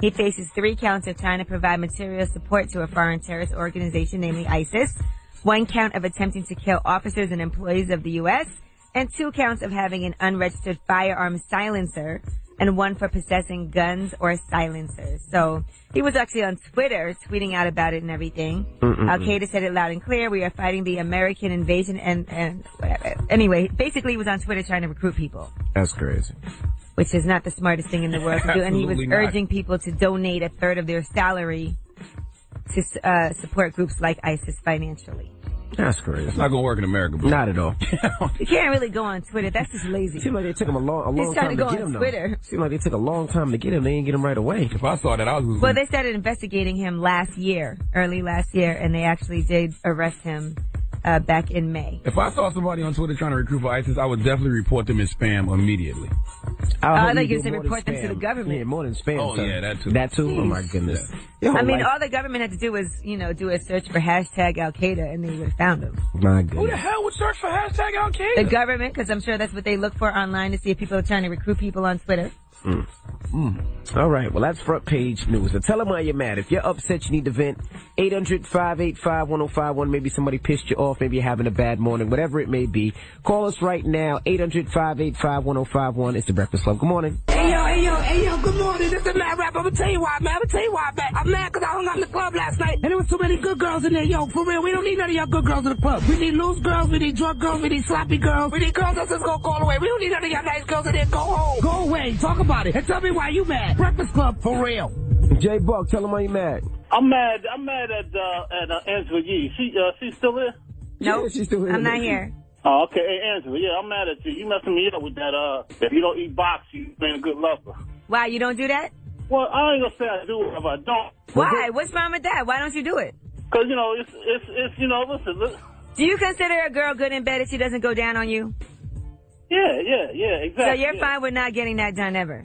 He faces 3 counts of trying to provide material support to a foreign terrorist organization, namely ISIS, 1 count of attempting to kill officers and employees of the U.S., and 2 counts of having an unregistered firearm silencer, and 1 for possessing guns or silencers. So he was actually on Twitter tweeting out about it and everything. Al-Qaeda said it loud and clear. We are fighting the American invasion and whatever. Anyway, basically he was on Twitter trying to recruit people. That's crazy. Which is not the smartest thing in the world to do. And he was urging people to donate 1/3 of their salary to support groups like ISIS financially. That's crazy. It's not going to work in America, bro. Not at all. You can't really go on Twitter. That's just lazy. Seems like they took him a long time to get him, though. Seems like they took a long time to get him. They didn't get him right away. If I saw that, I was losing. Well, they started investigating him early last year, and they actually did arrest him back in May. If I saw somebody on Twitter trying to recruit for ISIS, I would definitely report them as spam immediately. I thought you were going to report them to the government. Yeah, more than spam. Oh, yeah, that too. That too? Jeez. Oh, my goodness. Yeah. I mean, all the government had to do was, do a search for hashtag Al-Qaeda, and they would have found him. My goodness. Who the hell would search for hashtag Al-Qaeda? The government, because I'm sure that's what they look for online to see if people are trying to recruit people on Twitter. All right, well, that's front page news. So tell them why you're mad. If you're upset, you need to vent. 800-585-1051. Maybe somebody pissed you off. Maybe you're having a bad morning. Whatever it may be. Call us right now. 800-585-1051. It's the Breakfast Club. Good morning. Hey, yo, good morning. This is Mad Rap. I'm gonna tell you why, man. I'm mad because I hung out in the club last night, and there was so many good girls in there. Yo, for real, we don't need none of y'all good girls in the club. We need loose girls, we need drunk girls, we need sloppy girls, we need girls that's just gonna go away. We don't need none of y'all nice girls in there. Go home. Go away. Talk about it. And tell me why you mad. Breakfast Club, for real. J-Buck, tell them why you mad. I'm mad at Angela Yee. She's still here? No, she's still here. I'm not here. Oh, okay. Hey, Angela, yeah, I'm mad at you. You messing me up with that, if you don't eat box, you ain't a good lover. Why, you don't do that? Well, I ain't gonna say I do it if I don't. Why? What's wrong with that? Why don't you do it? Cause, it's listen. Do you consider a girl good in bed if she doesn't go down on you? Yeah, exactly. So you're fine with not getting that done ever?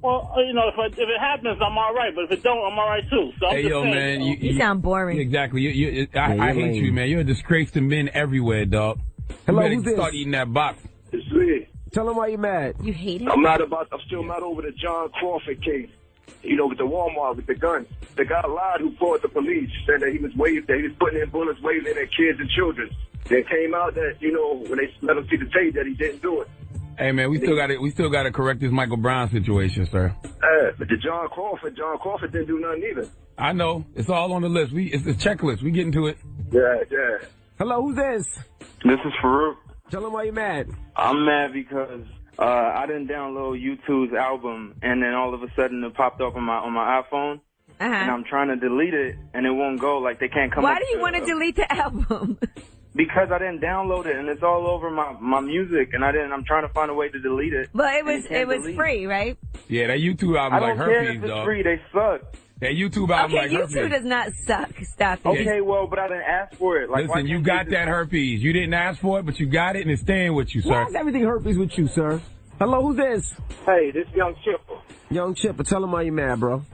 Well, if it happens, I'm all right. But if it don't, I'm all right too. So I'm just saying, man, you sound boring. Exactly. I hate you, man. You're a disgrace to men everywhere, dog. Hello, you who's better this? start eating that box. It's me. Tell them why you're mad. You hate it? I'm still not over the John Crawford case. With the Walmart with the guns. The guy lied who fought the police, said that he was putting in bullets, waving at kids and children. Then came out that, when they let him see the tape, that he didn't do it. Hey man, we still got to correct this Michael Brown situation, sir. But the John Crawford didn't do nothing either. I know. It's all on the list. It's a checklist. We getting to it. Yeah. Hello, who's this? This is Farouk. Tell them why you're mad. I'm mad because I didn't download U2's album, and then all of a sudden it popped up on my iPhone, and I'm trying to delete it, and it won't go. Like they can't come. Why do you want to delete the album? Because I didn't download it, and it's all over my music, and I'm trying to find a way to delete it. But it was free, right? Yeah, that YouTube album like herpes, dog. I don't care if it's free. They suck. That YouTube album like herpes. YouTube does not suck. Stop it. Okay, well, but I didn't ask for it. Listen, you got that herpes. You didn't ask for it, but you got it, and it's staying with you, sir. Why is everything herpes with you, sir? Hello, who's this? Hey, this is Young Chipper. Young Chipper, tell them why you're mad, bro.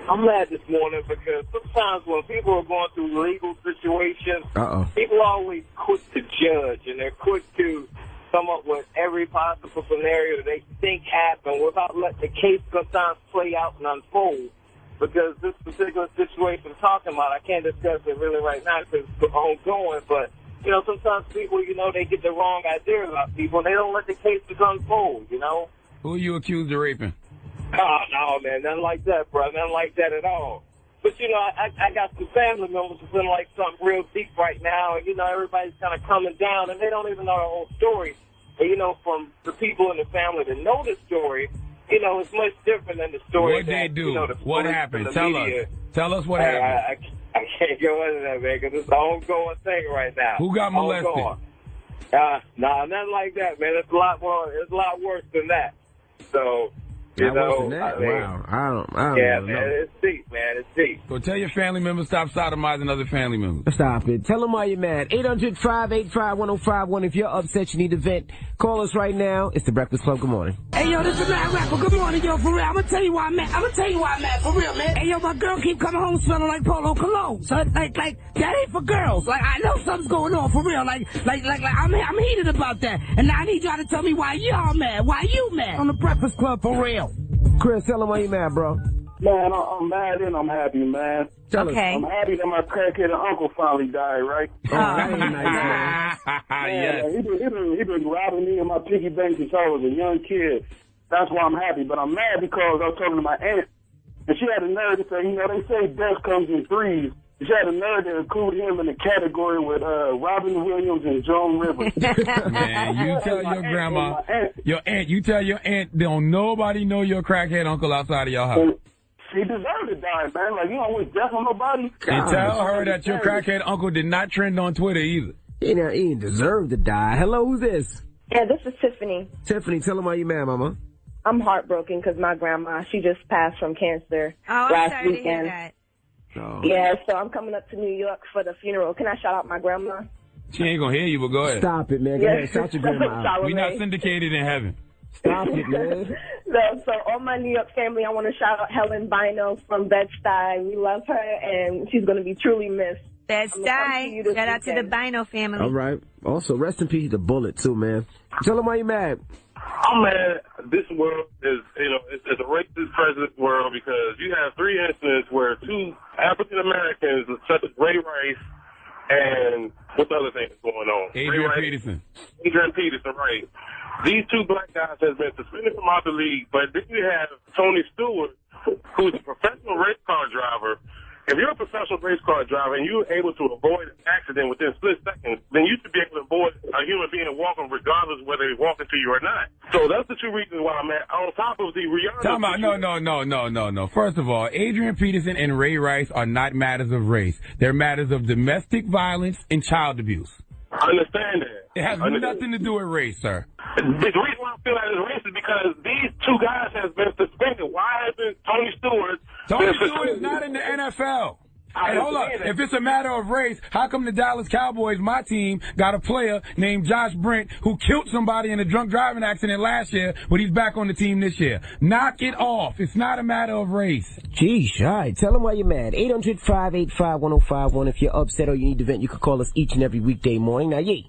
I'm mad this morning because sometimes when people are going through legal situations, people are always quick to judge, and they're quick to come up with every possible scenario that they think happened without letting the case sometimes play out and unfold. Because this particular situation I'm talking about, I can't discuss it really right now because it's ongoing, but, sometimes people, they get the wrong idea about people, and they don't let the cases unfold, Who are you accused of raping? Oh, no, man, nothing like that, bro. Nothing like that at all. But, I got some family members who feel like something real deep right now, and, everybody's kind of coming down, and they don't even know the whole story. And, from the people in the family that know the story, it's much different than the story. What they do? What happened? Tell us what happened. I can't go into that, man, because it's an ongoing thing right now. Who got molested? Nothing like that, man. It's a lot worse than that. So, wow. I don't know. Man, it's deep, man. It's deep. So tell your family members stop sodomizing other family members. Stop it. Tell them why you're mad. 800-585-1051. If you're upset, you need to vent. Call us right now. It's the Breakfast Club. Good morning. Hey, yo, this is Mad Rapper. Good morning, yo, for real. I'm gonna tell you why I'm mad. For real, man. Hey, yo, my girl keep coming home smelling like Polo Cologne. So, like, that ain't for girls. Like, I know something's going on, for real. Like, I'm heated about that. And now I need y'all to tell me why y'all mad. Why you mad? On the Breakfast Club, for real. Chris, tell them why you mad, bro. Man, I'm mad and I'm happy, man. Okay. I'm happy that my crackhead uncle finally died, right? Oh, that ain't nice, man. Yes. He been robbing me and my piggy bank since I was a young kid. That's why I'm happy. But I'm mad because I was talking to my aunt, and she had a nerve to say, you know, they say death comes in threes. She had a nerve to include him in the category with Robin Williams and Joan Rivers. Man, you tell your grandma, you tell your aunt, don't nobody know your crackhead uncle outside of your house. She deserved to die, man. Like, you don't wish death on nobody. And tell her that your crackhead uncle did not trend on Twitter either. He didn't deserve to die. Hello, who's this? Yeah, this is Tiffany. Tiffany, tell him why you mad, Mama. I'm heartbroken because my grandma, she just passed from cancer I'm last sorry weekend. to hear that. Oh. Yeah, so I'm coming up to New York for the funeral. Can I shout out my grandma? She ain't gonna hear you, but go ahead. Stop it, man. Go ahead. Shout your grandma out. We not syndicated in heaven. Stop it, man. So all my New York family, I want to shout out Helen Bino from Bed-Stuy. We love her, and she's going to be truly missed. Bed-Stuy. Shout out to the Bino family. All right. Also, rest in peace to Bullet, too, man. Tell them why you mad. I'm mad. This world is, it's a racist president world because you have 3 instances where 2 African Americans, such as Ray Rice and what the other thing is going on? Adrian Peterson. Adrian Peterson, right. These 2 black guys have been suspended from out the league, but then you have Tony Stewart, who's a professional race car driver. If you're a professional race car driver and you're able to avoid an accident within split seconds, then you should be able to avoid a human being walking regardless of whether they're walking to you or not. So that's the 2 reasons why I'm at. On top of the Rihanna... Talking about, no. First of all, Adrian Peterson and Ray Rice are not matters of race. They're matters of domestic violence and child abuse. I understand that. It has nothing to do with race, sir. The reason why I feel like it's racist is because these 2 guys have been suspended. Why hasn't Tony Stewart... Tony Stewart is not in the NFL. And hold up, if it's a matter of race, how come the Dallas Cowboys, my team, got a player named Josh Brent who killed somebody in a drunk driving accident last year, but he's back on the team this year? Knock it off. It's not a matter of race. Geesh, all right. Tell them why you're mad. 800-585-1051. If you're upset or you need to vent, you can call us each and every weekday morning. Now, Yee.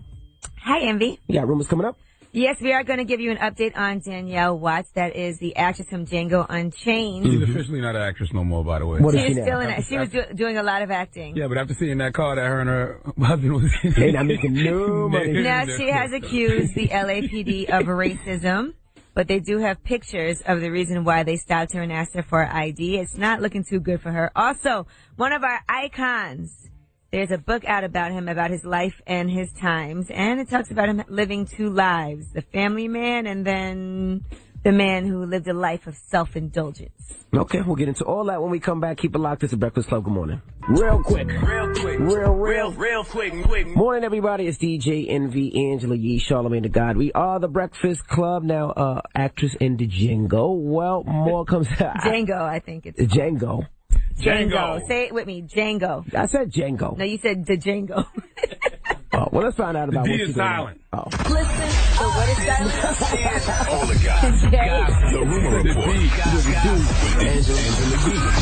Hi, Envy. You got rumors coming up? Yes, we are going to give you an update on Danielle Watts. That is the actress from Django Unchained. She's officially not an actress no more, by the way. What is She's she now? still in it. She was doing a lot of acting. Yeah, but after seeing that car that her and her husband was in, they're not making no money. Now, she has accused the LAPD of racism, but they do have pictures of the reason why they stopped her and asked her for ID. It's not looking too good for her. Also, one of our icons, there's a book out about him, about his life and his times, and it talks about him living 2 lives, the family man and then the man who lived a life of self-indulgence. Okay, we'll get into all that when we come back. Keep it locked. It's the Breakfast Club. Good morning. Real quick. Real quick. Morning, everybody. It's DJ Envy, Angela Yee, Charlagmane Tha God. We are the Breakfast Club. Now, actress in the Django. Well, more comes out. Django, I think it's Django. Django. Say it with me. Django. I said Django. No, you said the Django. Oh, well, let's find out about the what D she's is silent. Oh. Listen. So what is silent? All the guys. The Rumor Report.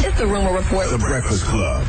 It's the Rumor Report. The Breakfast Club.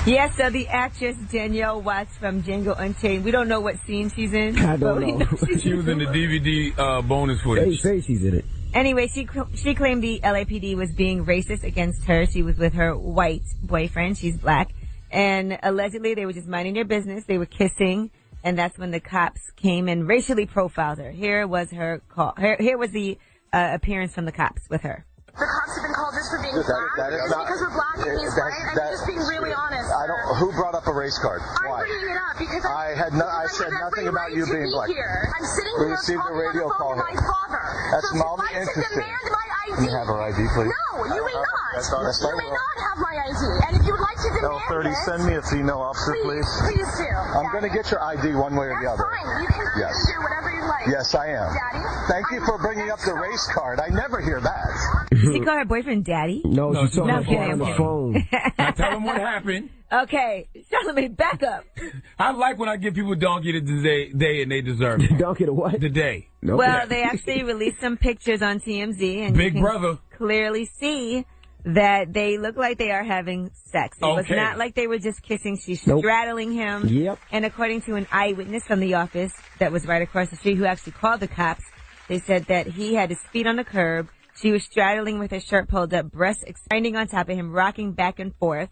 Yes, so the actress Danielle Watts from Django Unchained. We don't know what scene she's in. I don't know. She was in the DVD bonus footage. They say she's in it. Anyway, she claimed the LAPD was being racist against her. She was with her white boyfriend. She's black. And allegedly they were just minding their business. They were kissing. And that's when the cops came and racially profiled her. Here was her call. Here was the appearance from the cops with her. The cops have been called just for being black. Is it because we're black and he's white? I'm just being really honest. Who brought up a race card? Why? I'm bringing it up because I said nothing about you being black. Here. I'm sitting We here received a talking radio on the phone call. with my father. That's so mildly if I interesting. demand my ID. Can you have her ID, please? No, you may not. You may not have my ID. And if you would like to demand L30, it, send me a female officer, please. Please do. I'm going to get your ID one way or the other. Fine. You can do whatever you like. Yes, I am. Daddy? Thank you for bringing up the race card. I never hear that. Did she call her boyfriend daddy? No, she told her on the phone. Now tell them what happened. Okay, Charlagmane, back up. I like when I give people donkey the day and they deserve it. Donkey the what? The day. Nope. Well, they actually released some pictures on TMZ, and Big you can brother clearly see that they look like they are having sex. It was not like they were just kissing. She's straddling him. Yep. And according to an eyewitness from the office that was right across the street who actually called the cops, they said that he had his feet on the curb. She was straddling with her shirt pulled up, breasts extending on top of him, rocking back and forth.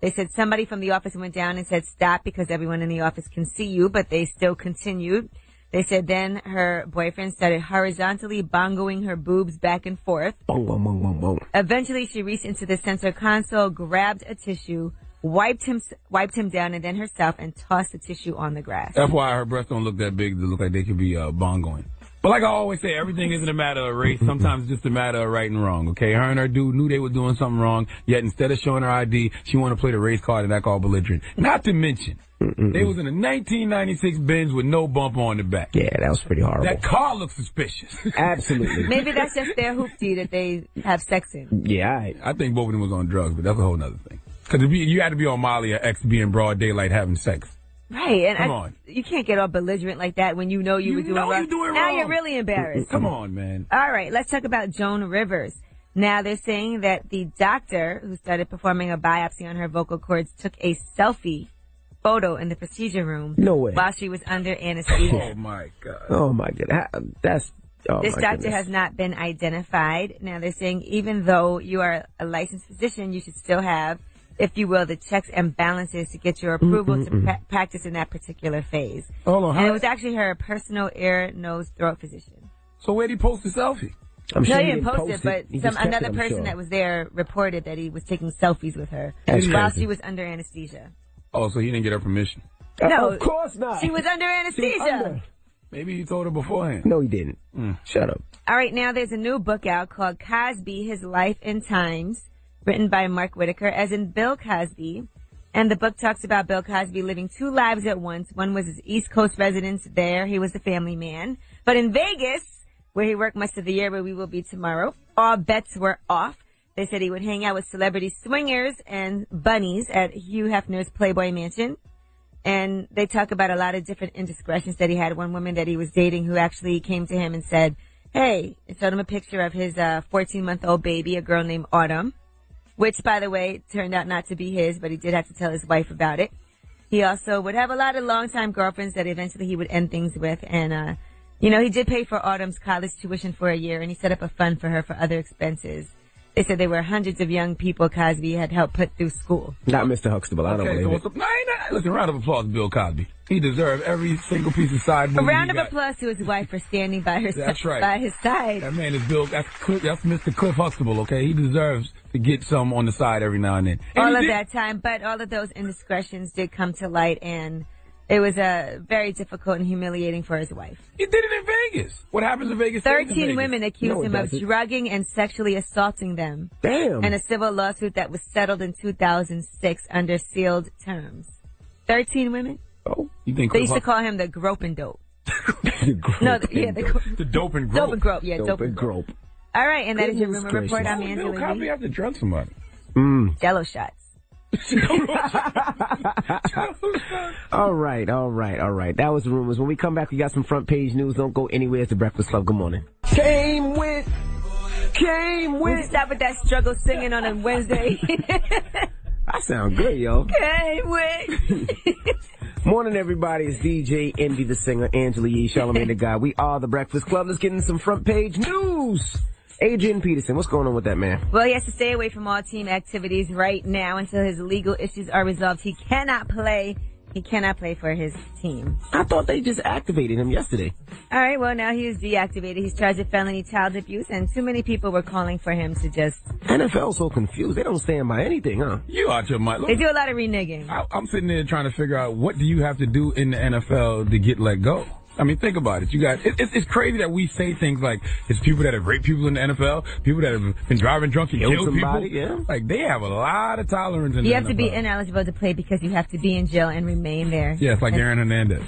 They said somebody from the office went down and said stop because everyone in the office can see you, but they still continued. They said then her boyfriend started horizontally bongoing her boobs back and forth. Bong, bong, bong, bong, bong. Eventually she reached into the center console, grabbed a tissue, wiped him down and then herself and tossed the tissue on the grass. That's why her breasts don't look that big to look like they could be bongoing. But like I always say, everything isn't a matter of race. Sometimes it's just a matter of right and wrong, okay? Her and her dude knew they were doing something wrong, yet instead of showing her ID, she wanted to play the race card and act all belligerent. Not to mention, they was in a 1996 Benz with no bumper on the back. Yeah, that was pretty horrible. That car looks suspicious. Absolutely. Maybe that's just their hoopty that they have sex in. Yeah, I think both of them was on drugs, but that's a whole nother thing. Because you had to be on Molly or X be in broad daylight having sex. Right, and Come on. You can't get all belligerent like that when you know you were doing wrong. Now you're really embarrassed. Come on, man. All right, let's talk about Joan Rivers. Now they're saying that the doctor who started performing a biopsy on her vocal cords took a selfie photo in the procedure room. No way. While she was under anesthesia. Oh my God. Oh my God. This doctor has not been identified. Now they're saying even though you are a licensed physician, you should still have, if you will, the checks and balances to get your approval to practice in that particular phase. Hold on. And it was actually her personal ear, nose, throat physician. So where'd he post the selfie? No, he didn't post it, but another person that was there reported that he was taking selfies with her while she was under anesthesia. Oh, so he didn't get her permission? No, of course not. She was under anesthesia. Maybe he told her beforehand. No, he didn't. Shut up. All right, now there's a new book out called Cosby, His Life and Times, written by Mark Whitaker, as in Bill Cosby. And the book talks about Bill Cosby living two lives at once. One was his East Coast residence there. He was a family man. But in Vegas, where he worked much of the year, where we will be tomorrow, all bets were off. They said he would hang out with celebrity swingers and bunnies at Hugh Hefner's Playboy Mansion. And they talk about a lot of different indiscretions that he had. One woman that he was dating who actually came to him and said, hey, and showed him a picture of his 14-month-old baby, a girl named Autumn, which, by the way, turned out not to be his, but he did have to tell his wife about it. He also would have a lot of longtime girlfriends that eventually he would end things with. And, he did pay for Autumn's college tuition for a year, and he set up a fund for her for other expenses. They said there were hundreds of young people Cosby had helped put through school. Not Mr. Huxtable. I don't believe it. Listen, round of applause to Bill Cosby. He deserved every single piece of side movie. A round of applause to his wife for standing by her by his side. That man is Bill. That's Mr. Cliff Huxtable, okay? He deserves to get some on the side every now and then. All of that time, but all of those indiscretions did come to light, and it was very difficult and humiliating for his wife. He did it in Vegas. What happens in Vegas? 13 women accused him of drugging and sexually assaulting them. Damn. And a civil lawsuit that was settled in 2006 under sealed terms. 13 women? Oh, you think they used to call him the grope and dope. The dope and grope. Dope and grope, yeah, dope and grope. All right, and that is your rumor report. I'm Angela Bill Cosby have to drug somebody. Jello shots. All right. That was the rumors. When we come back, we got some front page news. Don't go anywhere. It's the Breakfast Club. Good morning. Came with. Stop with that struggle singing on a Wednesday. I sound good, yo. Came with. Morning, everybody. It's DJ Envy, the singer, Angela Yee, Charlagmane Tha God. We are the Breakfast Club. Let's get into some front page news. Adrian Peterson, what's going on with that man? Well, he has to stay away from all team activities right now until his legal issues are resolved. He cannot play for his team. I thought they just activated him yesterday. All right, well, now he is deactivated. He's charged with felony child abuse, and too many people were calling for him to just... NFL's so confused. They don't stand by anything, huh? You out your mind. They do a lot of reneging. I'm sitting there trying to figure out what do you have to do in the NFL to get let go? I mean, think about it. You got it's crazy that we say things like it's people that have raped people in the NFL, people that have been driving drunk and killed people. Yeah. Like they have a lot of tolerance in the NFL. You have to be ineligible to play because you have to be in jail and remain there. Yeah, it's like Aaron Hernandez.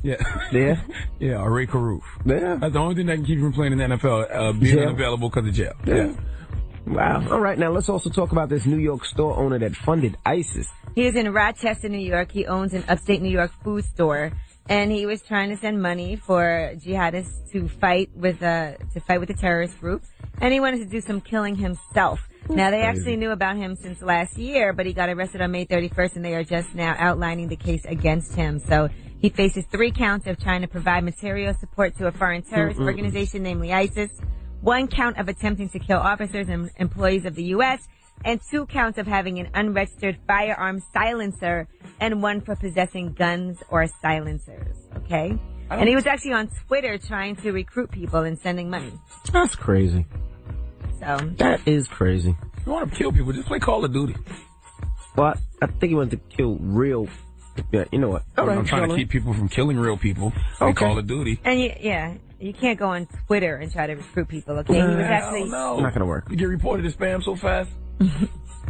Yeah, or Ray Caruth. Yeah. That's the only thing that can keep you from playing in the NFL, being unavailable because of jail. Yeah. Wow. All right, now let's also talk about this New York store owner that funded ISIS. He is in Rochester, New York. He owns an upstate New York food store. And he was trying to send money for jihadists to fight with the terrorist group, and he wanted to do some killing himself. Now they actually knew about him since last year, but he got arrested on May 31st, and they are just now outlining the case against him. So he faces 3 counts of trying to provide material support to a foreign terrorist organization, namely ISIS, 1 count of attempting to kill officers and employees of the U.S., and 2 counts of having an unregistered firearm silencer, and 1 for possessing guns or silencers. Okay? And he was actually on Twitter trying to recruit people and sending money. That's crazy. So that is crazy. You want to kill people, just play Call of Duty. Well, I think he wanted to kill real. Yeah, you know what? All right, I'm trying to keep people from killing real people. Okay. Call of Duty. And you can't go on Twitter and try to recruit people. Okay, he was actually no, not gonna work. You get reported as spam so fast.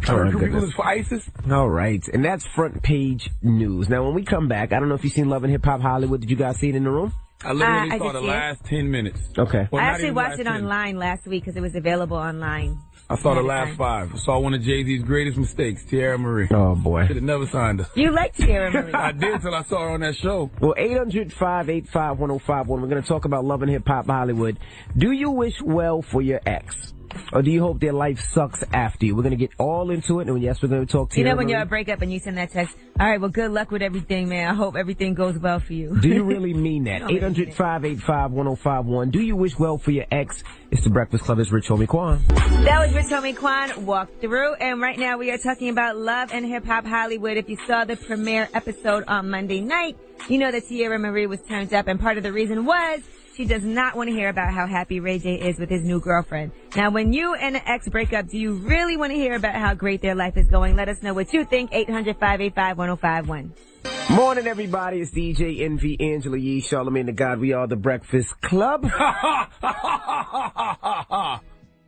Oh, recruit people for ISIS. All right, and that's front page news. Now, when we come back, I don't know if you've seen Love and Hip Hop Hollywood. Did you guys see it in the room? I literally saw the last 10 minutes. Okay. Well, I actually watched it online last week because it was available online. I saw the last 5. I saw one of Jay-Z's greatest mistakes, Tierra Marie. Oh, boy. Should have never signed her. You like Tierra Marie. I did till I saw her on that show. Well, 800-585-1051. We're going to talk about Love and Hip Hop Hollywood. Do you wish well for your ex? Or do you hope their life sucks after you? We're going to get all into it. And yes, we're going to talk to you. You know when you're a breakup and you send that text, all right, well, good luck with everything, man. I hope everything goes well for you. Do you really mean that? 800-585-1051. Do you wish well for your ex? It's the Breakfast Club. It's Rich Homie Quan. That was Rich Homie Quan, Walk Through. And right now we are talking about Love and Hip Hop Hollywood. If you saw the premiere episode on Monday night, you know that Tierra Marie was turned up. And part of the reason was she does not want to hear about how happy Ray J is with his new girlfriend. Now, when you and an ex break up, do you really want to hear about how great their life is going? Let us know what you think. 800-585-1051. Morning, everybody. It's DJ NV, Angela Yee, Charlagmane Tha God. We are the Breakfast Club. I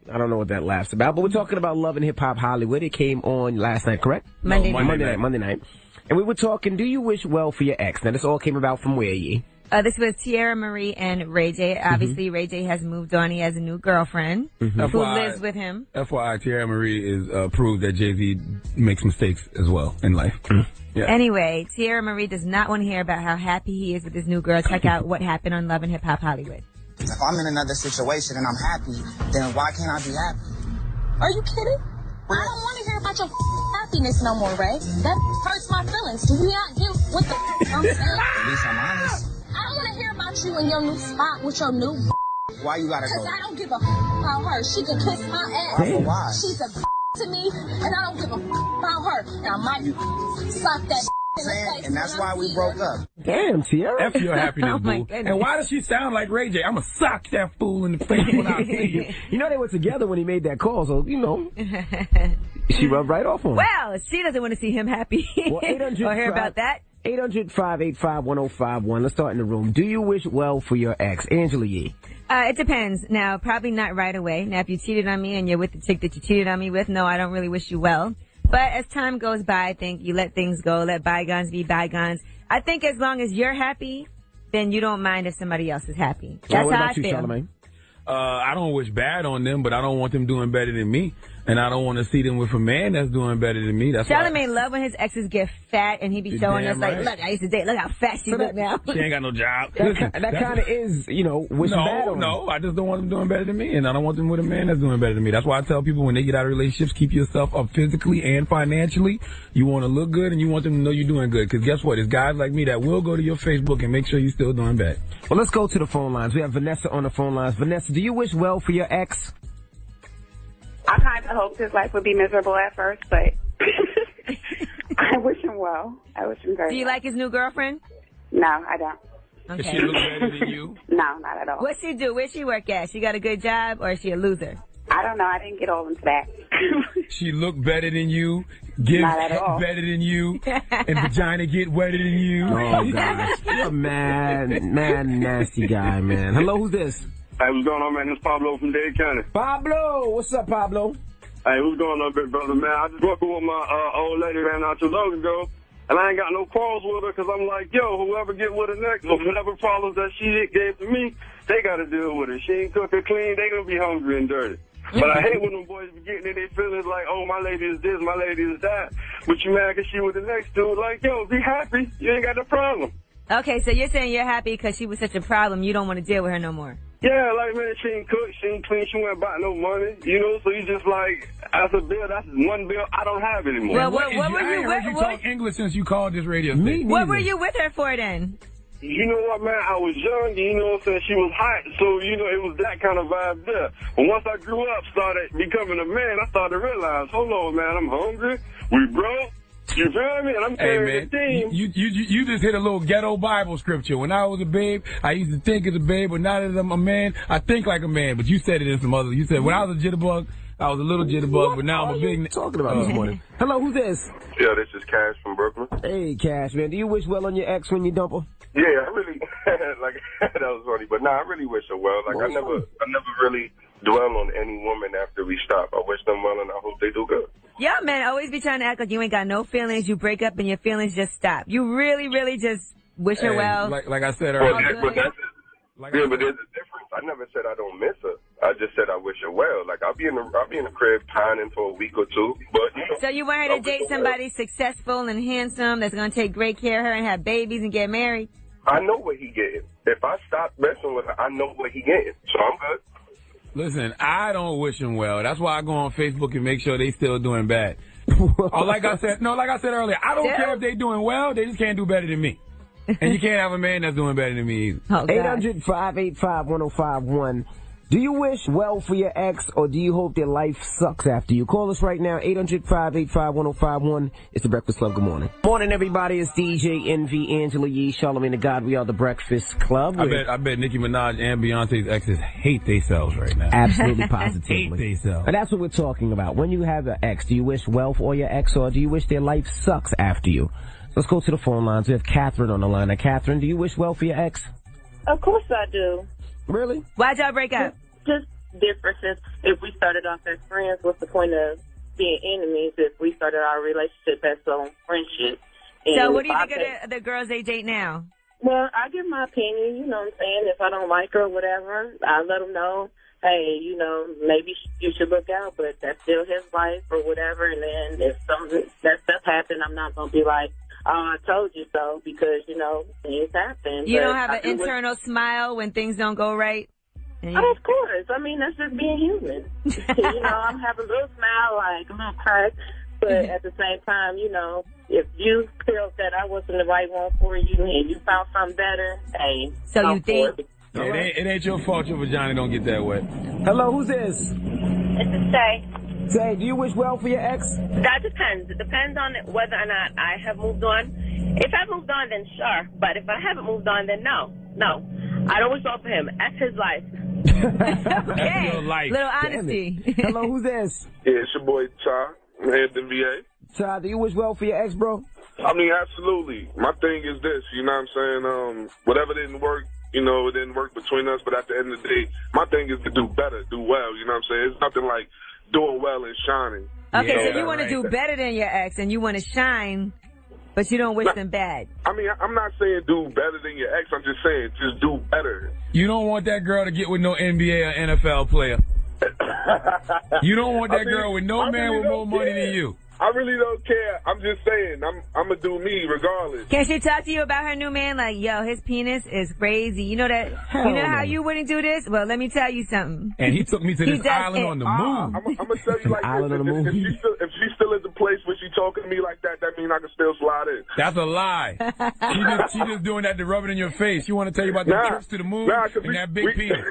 don't know what that laugh's about, but we're talking about Love and Hip Hop Hollywood. It came on last night, correct? Monday night. And we were talking, do you wish well for your ex? Now, this all came about from where, Yee? This was Tierra Marie and Ray J. Obviously, Ray J has moved on. He has a new girlfriend who lives with him. FYI, Tierra Marie is proved that Jay-Z makes mistakes as well in life. Yeah. Anyway, Tierra Marie does not want to hear about how happy he is with his new girl. Check out what happened on Love and Hip Hop Hollywood. If I'm in another situation and I'm happy, then why can't I be happy? Are you kidding? I don't want to hear about your happiness no more, Ray. That hurts my feelings. Do you not get what the I'm saying? At least I'm honest. I don't want to hear about you in your new spot with your new Why you gotta go? Because I don't give a about her. She can kiss my ass. Why? She's a to me, and I don't give a about her. And I might slap that in the face. And that's why we broke up. Damn, Tierra. F your happiness, boo. And why does she sound like Ray J? I'ma sock that fool in the face when I see you. You know they were together when he made that call, so, you know. She rubbed right off on him. Well, she doesn't want to see him happy. Well, 800 or hear about that. 800-585-1051. Let's start in the room. Do you wish well for your ex? Angela Yee. It depends. Now, probably not right away. Now, if you cheated on me and you're with the chick that you cheated on me with, no, I don't really wish you well. But as time goes by, I think you let things go, let bygones be bygones. I think as long as you're happy, then you don't mind if somebody else is happy. That's how I feel. Charlagmane? I don't wish bad on them, but I don't want them doing better than me. And I don't want to see them with a man that's doing better than me. That's Charlagmane love when his exes get fat and he be showing us like, look, I used to date, look how fat she look now. She ain't got no job. That kind of is, you know, wishing bad on No, I just don't want them doing better than me, and I don't want them with a man that's doing better than me. That's why I tell people when they get out of relationships, keep yourself up physically and financially. You want to look good, and you want them to know you're doing good. Because guess what? It's guys like me that will go to your Facebook and make sure you're still doing bad. Well, let's go to the phone lines. We have Vanessa on the phone lines. Vanessa, do you wish well for your ex? I kind of hoped his life would be miserable at first, but I wish him well. I wish him very well. Do you like his new girlfriend? No, I don't. Okay. Does she look better than you? No, not at all. What's she do? Where's she work at? She got a good job, or is she a loser? I don't know. I didn't get all into that. She look better than you, give better than you, and vagina get wetter than you. Oh, gosh. You're a man, nasty guy, man. Hello, who's this? Hey, what's going on, man? It's Pablo from Dade County. Pablo! What's up, Pablo? Hey, what's going on, big brother, man? I just broke up with my old lady, man, not too long ago, and I ain't got no quarrels with her because I'm like, yo, whoever get with her next, or whatever problems that she gave to me, they got to deal with it. She ain't cook or clean, they going to be hungry and dirty. But I hate when them boys be getting in their feelings like, oh, my lady is this, my lady is that. But you mad because she with the next dude, like, yo, be happy. You ain't got no problem. Okay, so you're saying you're happy because she was such a problem, you don't want to deal with her no more. Yeah, like, man, she ain't cook, she ain't clean, she went buy no money, you know, so you just like, that's a bill, that's one bill I don't have anymore. Well, what were you with? You talk English since you called this radio station. What were you with her for then? you know what, man, I was young, and you know what I'm saying, she was hot, so, you know, it was that kind of vibe there. But once I grew up, started becoming a man, I started to realize, hold on, man, I'm hungry, we broke, you feel me? And I'm carrying the team. You just hit a little ghetto Bible scripture. When I was a babe, I used to think as a babe, but now that I'm a man, I think like a man. But you said it in some other. You said when I was a jitterbug, I was a little jitterbug, but now I'm a big. Talking about this morning. Hello, who's this? Yeah, this is Cash from Brooklyn. Hey, Cash, man. Do you wish well on your ex when you dump her? Yeah, I really like that was funny, but I really wish her well. Like I never really dwell on any woman after we stop. I wish them well, and I hope they do good. Yeah, man, always be trying to act like you ain't got no feelings. You break up and your feelings just stop. You really, really just wish her well. Like I said earlier. But there's a difference. I never said I don't miss her. I just said I wish her well. Like I'll be in the crib pining for a week or two. But you know, so you want her to date somebody successful and handsome that's gonna take great care of her and have babies and get married? I know what he getting. If I stop messing with her, I know what he getting. So I'm good. Listen, I don't wish them well. That's why I go on Facebook and make sure they still doing bad. like I said earlier, I don't care if they doing well. They just can't do better than me. And you can't have a man that's doing better than me either. 800-585-1051. Do you wish well for your ex, or do you hope their life sucks after you? Call us right now, 800-585-1051. It's the Breakfast Club. Good morning. Morning, everybody. It's DJ NV, Angela Yee, Charlagmane Tha God. We are the Breakfast Club. I bet Nicki Minaj and Beyonce's exes hate themselves right now. Absolutely, positively. Hate themselves. And that's what we're talking about. When you have an ex, do you wish well for your ex, or do you wish their life sucks after you? Let's go to the phone lines. We have Catherine on the line. Now, Catherine, do you wish well for your ex? Of course I do. Really? Why'd y'all break up? Just differences. If we started off as friends, what's the point of being enemies if we started our relationship as on friendship? And so what do you think of the girls they date now? Well, I give my opinion, you know what I'm saying? If I don't like her or whatever, I let them know, hey, you know, maybe you should look out, but that's still his life or whatever. And then if that stuff happens, I'm not going to be like, oh, I told you so, because, you know, things happen. You don't have an internal smile when things don't go right? Oh, of course. I mean, that's just being human. You know, I'm having a little smile, like a little crack, but at the same time, you know, if you feel that I wasn't the right one for you and you found something better, hey. So you think? It ain't your fault your vagina don't get that wet. Hello, who's this? This is Tay. Tay, do you wish well for your ex? That depends. It depends on whether or not I have moved on. If I've moved on, then sure. But if I haven't moved on, then no. No. I don't wish well for him. That's his life. Okay. Little honesty. Hello, who's this? Yeah, it's your boy Ty. I'm head to NBA. Ty, do you wish well for your ex, bro? I mean, absolutely. My thing is this, you know what I'm saying? Whatever didn't work, you know, it didn't work between us, but at the end of the day, my thing is to do better, do well, you know what I'm saying? It's nothing like doing well and shining. Okay, so you want to do better than your ex and you want to shine, but you don't wish them bad. I mean, I'm not saying do better than your ex. I'm just saying just do better. You don't want that girl to get with no NBA or NFL player. You don't want that girl with no man with more money than you. I really don't care. I'm just saying, I'm going to do me regardless. Can she talk to you about her new man? Like, yo, his penis is crazy. You know that? You know how you wouldn't do this? Well, let me tell you something. And he took me to this island on the moon. I'm going to tell you like this. If she's still at the place where she's talking to me like that, that means I can still slide in. That's a lie. She just doing that to rub it in your face. She want to tell you about the trips to the moon and that big penis.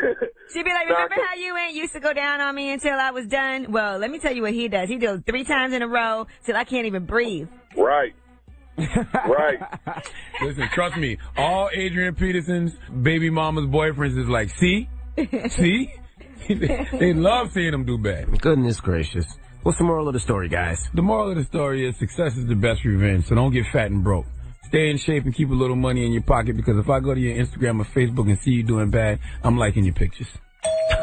She'd be like, remember how you ain't used to go down on me until I was done? Well, let me tell you what he does. He does 3 times in a row till I can't even breathe. Right. Right. Listen, trust me, all Adrian Peterson's baby mama's boyfriends is like, see? See? They love seeing them do bad. Goodness gracious. What's the moral of the story, guys? The moral of the story is success is the best revenge, so don't get fat and broke. Stay in shape and keep a little money in your pocket, because if I go to your Instagram or Facebook and see you doing bad, I'm liking your pictures.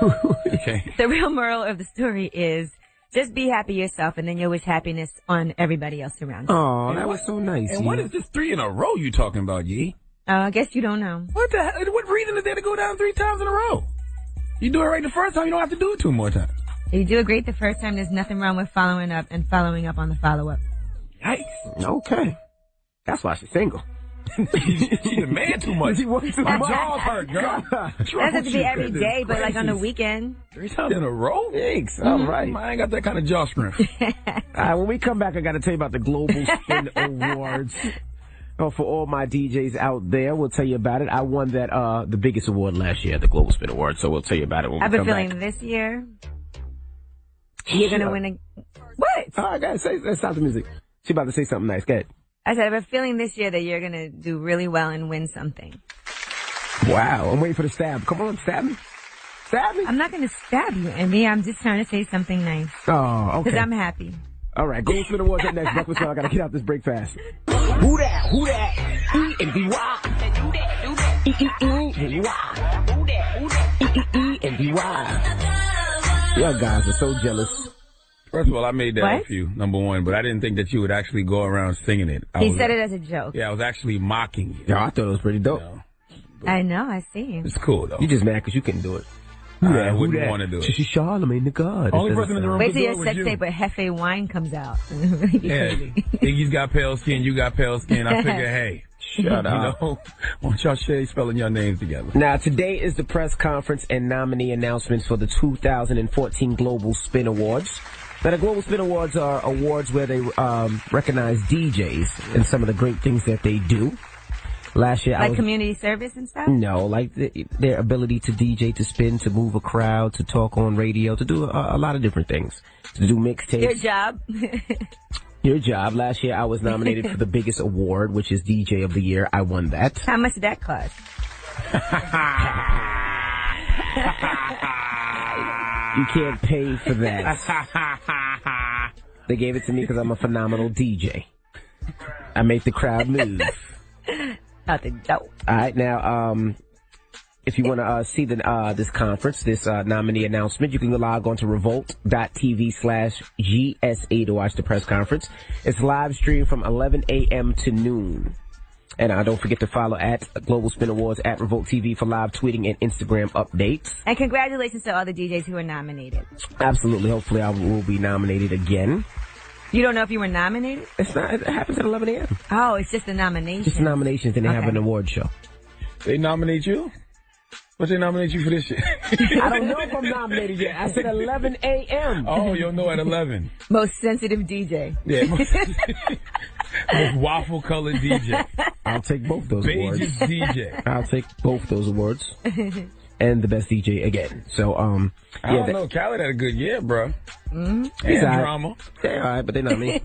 Okay. The real moral of the story is just be happy yourself, and then you'll wish happiness on everybody else around you. Oh, that was so nice. And what is this 3 in a row you talking about, Yee? I guess you don't know. What the hell? What reason is there to go down 3 times in a row? You do it right the first time, you don't have to do it 2 more times. If you do it great the first time, there's nothing wrong with following up and following up on the follow-up. Yikes. Okay. That's why she's single. She's a man too much. She works too My much. jaw's hurt, girl. That has to be every day, but like on the weekend. 3 times in a row? Thanks. All right. I ain't got that kind of jaw strength. All right, when we come back, I got to tell you about the Global Spin Awards. for all my DJs out there. We'll tell you about it. I won that the biggest award last year, the Global Spin Award, so we'll tell you about it when we come back. I have a feeling this year you're going to win a... What? All right, guys, let's stop the music. She's about to say something nice. Go ahead. I said I have a feeling this year that you're going to do really well and win something. Wow, I'm waiting for the stab. Come on, stab me. Stab me. I'm not going to stab you, Envy. I'm just trying to say something nice. Oh, okay. Because I'm happy. All right, Global Spin Awards up next. Breakfast Club. I got to get out this break fast. Who that? Who that? E-N-V-Y. E-E-E-N-V-Y. E-E-E-N-V-Y. Y'all guys are so jealous. First of all, I made that up for you, number one, but I didn't think that you would actually go around singing it. He said it as a joke. Yeah, I was actually mocking you. Yeah, I thought it was pretty dope. I know, I see. It's cool, though. You just mad because you couldn't do it. I wouldn't want to do it. She's Charlagmane Tha God. Only person in the room Wait till could your do it sex was tape with Hefe Wine comes out. Yeah, Iggy's got pale skin, you got pale skin. I figure, hey, shut up. Why don't y'all share spelling your names together? Now, today is the press conference and nominee announcements for the 2014 Global Spin Awards. Now, the Global Spin Awards are awards where they recognize DJs and some of the great things that they do. Last year, like community service and stuff? No, like their ability to DJ, to spin, to move a crowd, to talk on radio, to do a lot of different things. To do mixtapes. Your job. Your job. Last year, I was nominated for the biggest award, which is DJ of the Year. I won that. How much did that cost? You can't pay for that. They gave it to me because I'm a phenomenal DJ. I make the crowd move. Nothing dope. All right, now, if you want to see this conference, this nominee announcement, you can log on to revolt.tv/GSA to watch the press conference. It's live streamed from 11 a.m. to noon. And don't forget to follow at Global Spin Awards at Revolt TV for live tweeting and Instagram updates. And congratulations to all the DJs who were nominated. Absolutely. Hopefully I will be nominated again. You don't know if you were nominated? It's not. It happens at 11 a.m. Oh, it's just a nomination. Just nominations, and they have an award show. They nominate you? What they nominate you for this shit? I don't know if I'm nominated yet. I said 11 a.m. Oh, you'll know at 11. Most sensitive DJ. Yeah. Most waffle-colored DJ. I'll take both those awards. Beige DJ. I'll take both those awards. And the best DJ again. So, I don't know. Khaled had a good year, bro. Mm-hmm. And drama. They're all right, but they're not me.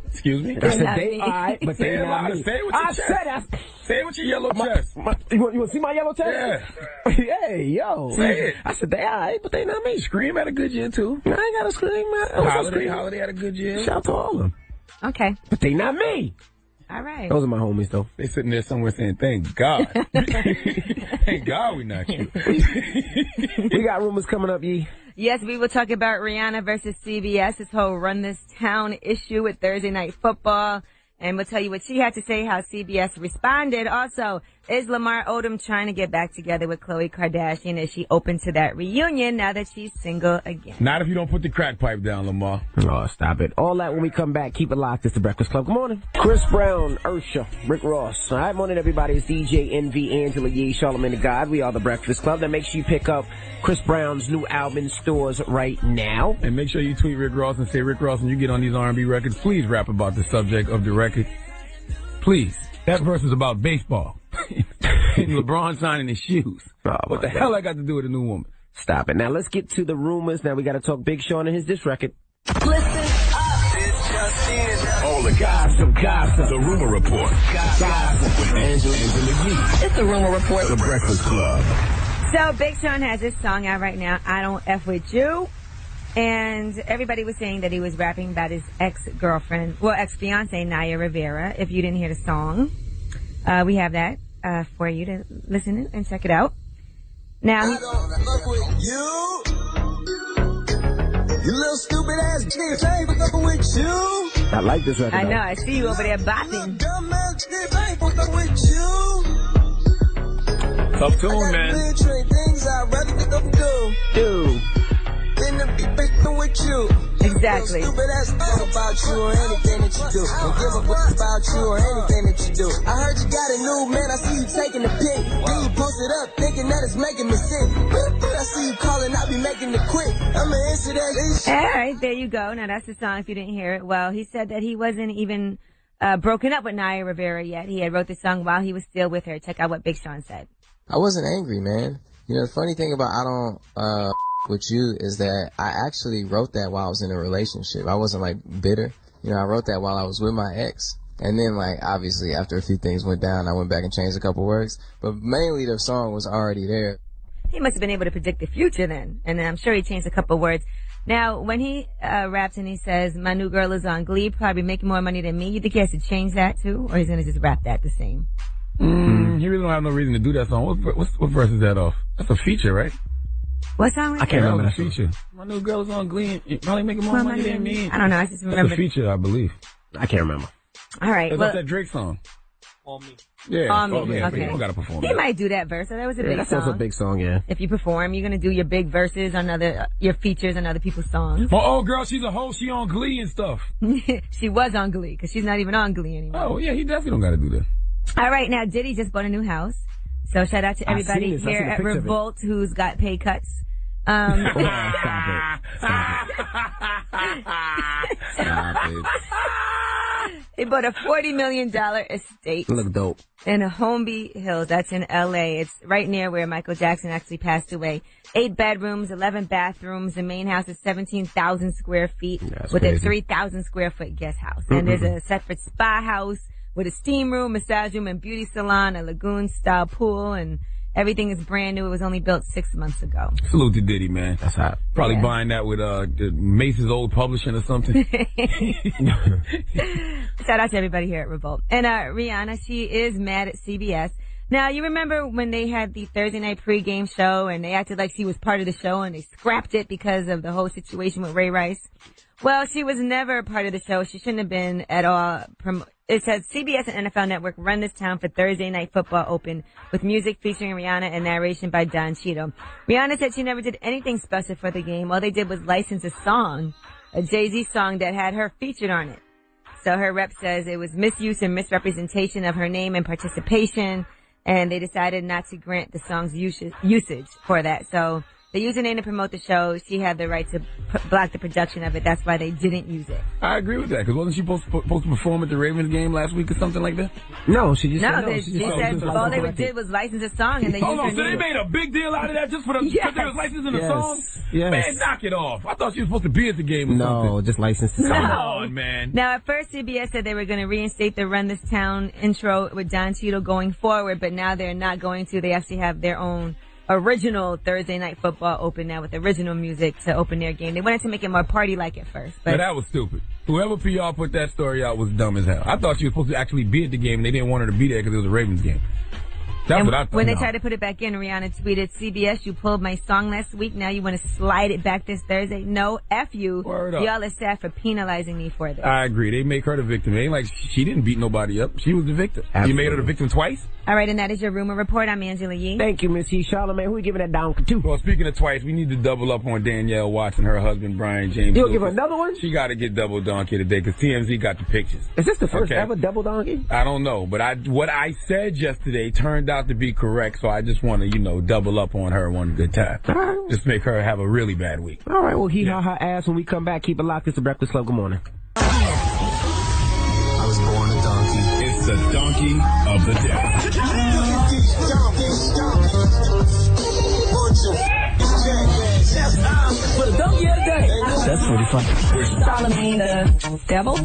Excuse me? I said they all right, but they're not me. Say it with your chest. Say it with your yellow chest. You want to see my yellow chest? Yeah. Hey, yo. Say it. I said they all right, but they not me. Scream had a good year, too. I ain't got to scream, man. Holiday had a good year. Shout out to all of them. Okay. But they not me. All right. Those are my homies, though. They sitting there somewhere saying, thank God. Thank God we not you. We got rumors coming up, Yee. Yes, we will talk about Rihanna versus CBS, this whole Run This Town issue with Thursday Night Football. And we'll tell you what she had to say, how CBS responded. Also, is Lamar Odom trying to get back together with Khloe Kardashian? Is she open to that reunion now that she's single again? Not if you don't put the crack pipe down, Lamar. Oh, stop it. All that when we come back. Keep it locked. It's the Breakfast Club. Good morning. Chris Brown, Ursha, Rick Ross. All right, morning, everybody. It's DJ NV, Angela Yee, Charlagmane Tha God. We are the Breakfast Club. Now make sure you pick up Chris Brown's new album in stores right now. And make sure you tweet Rick Ross and say, Rick Ross, when you get on these R&B records, please rap about the subject of the record. Please. That verse is about baseball. And LeBron signing his shoes. Oh, what the hell I got to do with a new woman? Stop it. Now let's get to the rumors. Now we got to talk Big Sean and his diss record. Listen up. It's just in. All the gossip. The rumor report. Gossip with Angela Yee. It's the rumor report. The Breakfast Club. So Big Sean has this song out right now, I Don't F With You. And everybody was saying that he was rapping about his ex-girlfriend, well, ex-fiancée, Naya Rivera. If you didn't hear the song, we have that for you to listen and check it out. Now, I don't fuck with you. You little stupid ass bitch, I ain't fucking with you. I like this record. I know, I see you over there bopping. Dumb ass bitch, I ain't fucking with you. Tough tune, man. Things I'd rather get up and do. Dude. With you. Exactly. Stupid ass about you or anything that you do. Don't give a fuck about you or anything that you do. I heard you got a new man, I see you taking the pic. Then you post it up thinking that it's making me sick. I see you calling, I be making it quick. I'm an incident. All right, there you go. Now that's the song if you didn't hear it. Well, he said that he wasn't even broken up with Naya Rivera yet. He had wrote the song while he was still with her. Check out what Big Sean said. I wasn't angry, man. You know, the funny thing about I don't with you is that I actually wrote that while I was in a relationship. I wasn't like bitter. You know, I wrote that while I was with my ex. And then, like, obviously, after a few things went down, I went back and changed a couple words. But mainly, the song was already there. He must have been able to predict the future then. And I'm sure he changed a couple words. Now, when he raps and he says, my new girl is on Glee, probably making more money than me, you think he has to change that too? Or he's going to just rap that the same? He really don't have no reason to do that song. What verse is that off? That's a feature, right? What song was I can't remember that? that feature. My new girl is on Glee, probably making more money than me. I don't know, I just remember. That's a feature, I believe. I can't remember. All right. It's Well, like that Drake song. On me. Yeah. On Me. Yeah, Okay. You don't gotta perform He that. might do that verse. So that was a big that's song. also a big song, yeah. If you perform, you're going to do your big verses on your features on other people's songs. My old girl, she's a hoe. She on Glee and stuff. She was on Glee, because she's not even on Glee anymore. Oh, yeah, he definitely don't gotta do that. All right, now Diddy just bought a new house. So shout out to everybody here at Revolt who's got pay cuts. Stop it. They bought a $40 million estate. Look dope. In Holmby Hills. That's in L.A. It's right near where Michael Jackson actually passed away. 8 bedrooms, 11 bathrooms. The main house is 17,000 square feet with a 3,000 square foot guest house. And there's a separate spa house with a steam room, massage room, and beauty salon, a lagoon-style pool, and everything is brand new. It was only built 6 months ago. Salute to Diddy, man. That's hot. Probably buying that with Mace's old publishing or something. Shout out to everybody here at Revolt. And Rihanna, she is mad at CBS. Now, you remember when they had the Thursday night pregame show and they acted like she was part of the show and they scrapped it because of the whole situation with Ray Rice? Well, she was never a part of the show. She shouldn't have been at all. It says CBS and NFL Network run this town for Thursday Night Football Open with music featuring Rihanna and narration by Don Cheadle. Rihanna said she never did anything special for the game. All they did was license a song, a Jay-Z song that had her featured on it. So her rep says it was misuse and misrepresentation of her name and participation, and they decided not to grant the song's usage for that. So they used her name to promote the show. She had the right to block the production of it. That's why they didn't use it. I agree with that, because wasn't she supposed to perform at the Ravens game last week or something like that? No, she just said she said all they did was license a song and they used her so they name. made a big deal out of that just for the because they was licensing the song? Yes. Man, knock it off. I thought she was supposed to be at the game or something. No, just license the song. Come on, man. Now, at first, CBS said they were going to reinstate the Run This Town intro with Don Cheadle going forward, but now they're not going to. They actually have their own original Thursday Night Football Open now with original music to open their game. They wanted to make it more party-like at first. But that was stupid. Whoever PR put that story out was dumb as hell. I thought she was supposed to actually be at the game, and they didn't want her to be there because it was a Ravens game. That's what I thought. When they tried to put it back in, Rihanna tweeted, CBS, you pulled my song last week. Now you want to slide it back this Thursday? No, F you. Word up. Y'all are sad for penalizing me for this. I agree. They make her the victim. It ain't like she didn't beat nobody up. She was the victim. Absolutely. You made her the victim twice? All right, and that is your rumor report. I'm Angela Yee. Thank you, Miss Yee. Charlagmane, who are you giving that down to? Well, speaking of twice, we need to double up on Danielle Watts and her husband, Brian James. You'll give her another one? She got to get double donkey today because TMZ got the pictures. Is this the first ever double donkey? I don't know, but what I said yesterday turned out to be correct, so I just want to, double up on her one good time. All right. Just make her have a really bad week. All right, well, ha her ass when we come back. Keep it locked. It's the Breakfast Club. Good morning. I was born a donkey. It's the donkey of the day. For the donkey of the day. That's pretty funny. Charlagmane the devil.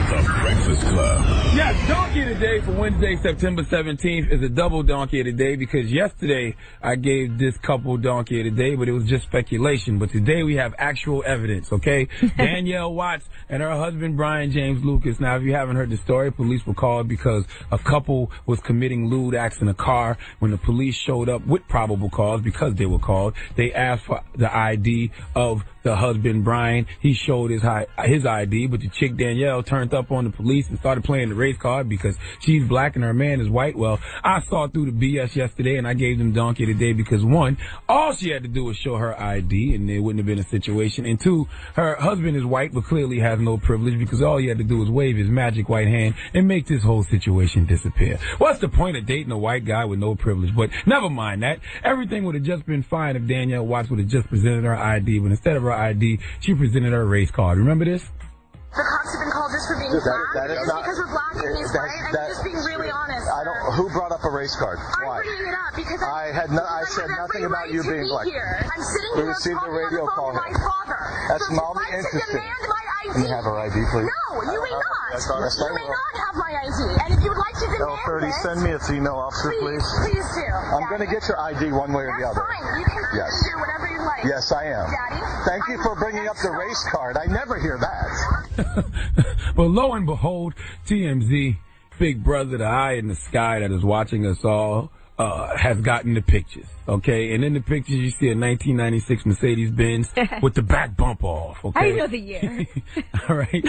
The Breakfast Club. Yes, donkey of the day for Wednesday, September 17th is a double donkey of the day because yesterday I gave this couple donkey of the day, but it was just speculation. But today we have actual evidence, okay? Danielle Watts and her husband, Brian James Lucas. Now, if you haven't heard the story, police were called because a couple was committing lewd acts in a car. When the police showed up with probable cause, because they were called, they asked for the ID of the husband, Brian. He showed his ID, but the chick, Danielle, turned up on the police and started playing the race card because she's black and her man is white. Well, I saw through the BS yesterday and I gave them donkey today because one, all she had to do was show her ID and there wouldn't have been a situation. And two, her husband is white but clearly has no privilege because all he had to do was wave his magic white hand and make this whole situation disappear. What's the point of dating a white guy with no privilege? But never mind that. Everything would have just been fine if Danielle Watts would have just presented her ID, but instead of her ID, she presented her race card. Remember this? The cops have been called just for being black? That is not, because we're black and he's white? I'm just being really honest. Who brought up a race card? Why? I'm bringing it up because I said nothing about you being black. I'm sitting We here received a radio call. my father. That's so mildly like interesting. To demand my ID. Can you have her ID, please? No, you may not. You may not have my ID. And if you would like to demand L30, send me a female officer, please. Please do. I'm going to get your ID one way or the other. Fine. You can do whatever you like. Yes, I am. Daddy. Thank you for bringing up the race card. I never hear that. Well, lo and behold, TMZ, Big Brother, the eye in the sky that is watching us all, has gotten the pictures, okay? And in the pictures, you see a 1996 Mercedes-Benz with the back bumper off, okay? How do you know the year? All right.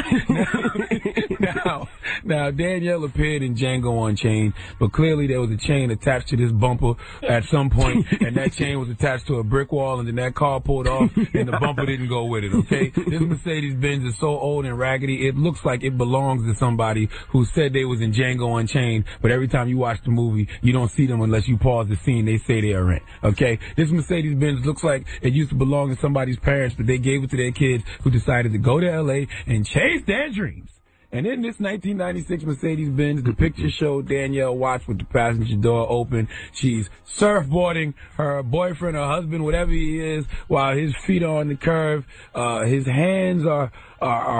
Now, Danielle appeared in Django Unchained, but clearly there was a chain attached to this bumper at some point, and that chain was attached to a brick wall, and then that car pulled off, and the bumper didn't go with it, okay? This Mercedes-Benz is so old and raggedy, it looks like it belongs to somebody who said they was in Django Unchained, but every time you watch the movie, you don't see them unless you pause the scene, they say they are in, okay? This Mercedes-Benz looks like it used to belong to somebody's parents, but they gave it to their kids who decided to go to L.A. and chase their dreams. And in this 1996 Mercedes-Benz, the picture showed Danielle Watts with the passenger door open. She's surfboarding her boyfriend or husband, whatever he is, while his feet are on the curve. His hands are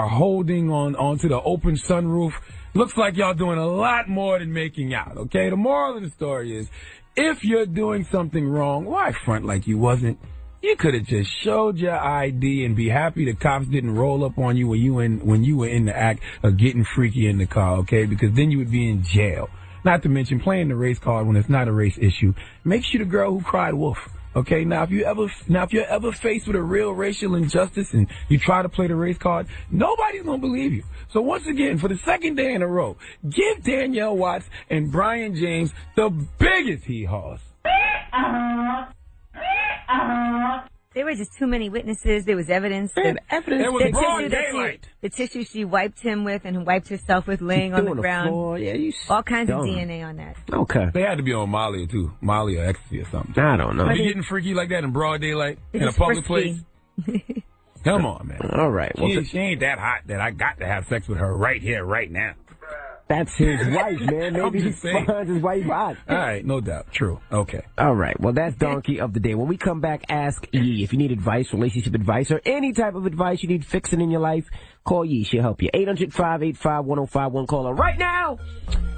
holding onto the open sunroof. Looks like y'all doing a lot more than making out, okay? The moral of the story is, if you're doing something wrong, why front like you wasn't? You could have just showed your ID and be happy the cops didn't roll up on you when you were in the act of getting freaky in the car, okay? Because then you would be in jail. Not to mention playing the race card when it's not a race issue makes you the girl who cried wolf. Okay, now if you're ever faced with a real racial injustice and you try to play the race card, nobody's gonna believe you. So once again, for the second day in a row, give Danielle Watts and Brian James the biggest hee-haws. There were just too many witnesses. There was evidence. There was broad daylight. The tissue she wiped him with and wiped herself with laying on the ground. All kinds of DNA on that. Okay. They had to be on Molly, too. Molly or ecstasy or something. I don't know. Are you getting freaky like that in broad daylight? In a public place? Come on, man. All right. Well, she ain't that hot that I got to have sex with her right here, right now. That's his wife, man. Maybe he finds his wife hot. All right, no doubt. True. Okay. All right. Well, that's Donkey of the Day. When we come back, ask Yee. If you need advice, relationship advice, or any type of advice you need fixing in your life, call Yee. She'll help you. 800-585-1051. Call her right now.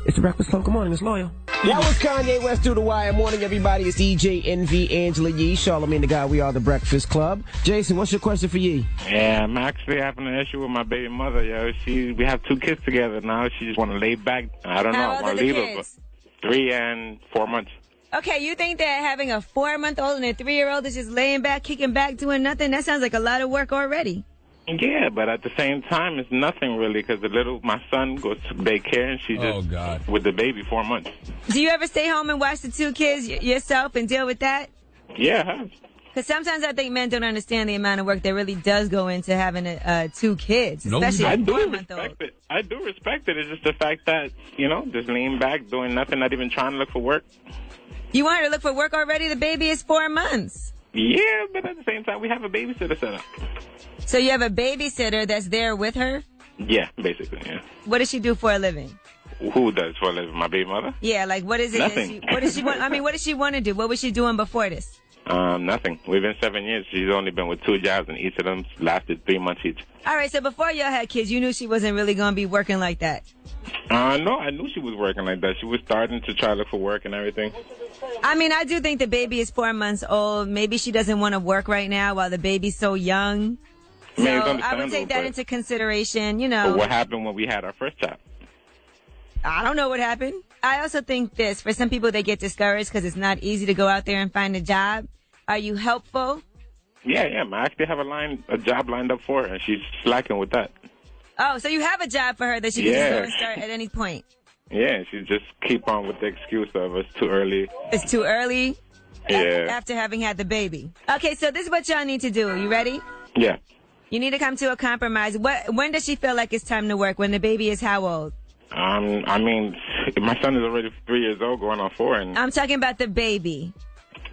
It's the Breakfast Club. Good morning. It's Loyal. That was Kanye West through the wire. Morning, everybody. It's DJ NV, Angela Yee, Charlagmane Tha God. We are the Breakfast Club. Jason, what's your question for Yee? Yeah, I'm actually having an issue with my baby mother, yo. We have 2 kids together now. She just want to lay back. I don't know. How old I want are to the leave kids? her. 3 and 4 months. Okay, you think that having a 4-month-old and a 3-year-old is just laying back, kicking back, doing nothing? That sounds like a lot of work already. Yeah, but at the same time, it's nothing really because my son goes to daycare and she's just with the baby 4 months. Do you ever stay home and watch the 2 kids yourself and deal with that? Yeah, I have. Because sometimes I think men don't understand the amount of work that really does go into having 2 kids, especially a 4-month-old. I do respect it. It's just the fact that, just laying back, doing nothing, not even trying to look for work. You want her to look for work already? The baby is 4 months. Yeah, but at the same time, we have a babysitter set up. So you have a babysitter that's there with her? Yeah, basically, yeah. What does she do for a living? Who does for a living? My baby mother? Yeah, like what is it? Nothing. What does she want? I mean, what does she want to do? What was she doing before this? Nothing. We've been 7 years. She's only been with 2 jobs, and each of them lasted 3 months each. All right, so before y'all had kids, you knew she wasn't really going to be working like that? No, I knew she was working like that. She was starting to try to look for work and everything. I mean, I do think the baby is 4 months old. Maybe she doesn't want to work right now while the baby's so young. So I would take that into consideration, But what happened when we had our first child? I don't know what happened. I also think this, for some people, they get discouraged because it's not easy to go out there and find a job. Are you helpful? Yeah, I actually have a job lined up for her, and she's slacking with that. Oh, so you have a job for her that she can just go and start at any point? Yeah, she just keep on with the excuse of it's too early. It's too early? Yeah. After having had the baby. Okay, so this is what y'all need to do. You ready? Yeah. You need to come to a compromise. When does she feel like it's time to work? When the baby is how old? I mean, my son is already 3 years old, going on 4. And I'm talking about the baby.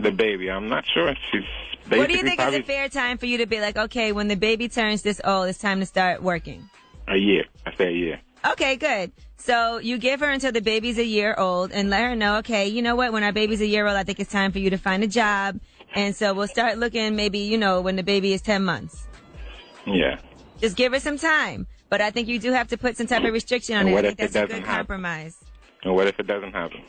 The baby, I'm not sure. She's basically what do you think is a fair time for you to be like, okay, when the baby turns this old, it's time to start working? A year. I say a year. Okay, good. So you give her until the baby's a year old and let her know, okay, you know what, when our baby's a year old, I think it's time for you to find a job. And so we'll start looking maybe, you know, when the baby is 10 months. Yeah. Just give her some time. But I think you do have to put some type of restriction on it. I think that's a good compromise. And what if it doesn't happen?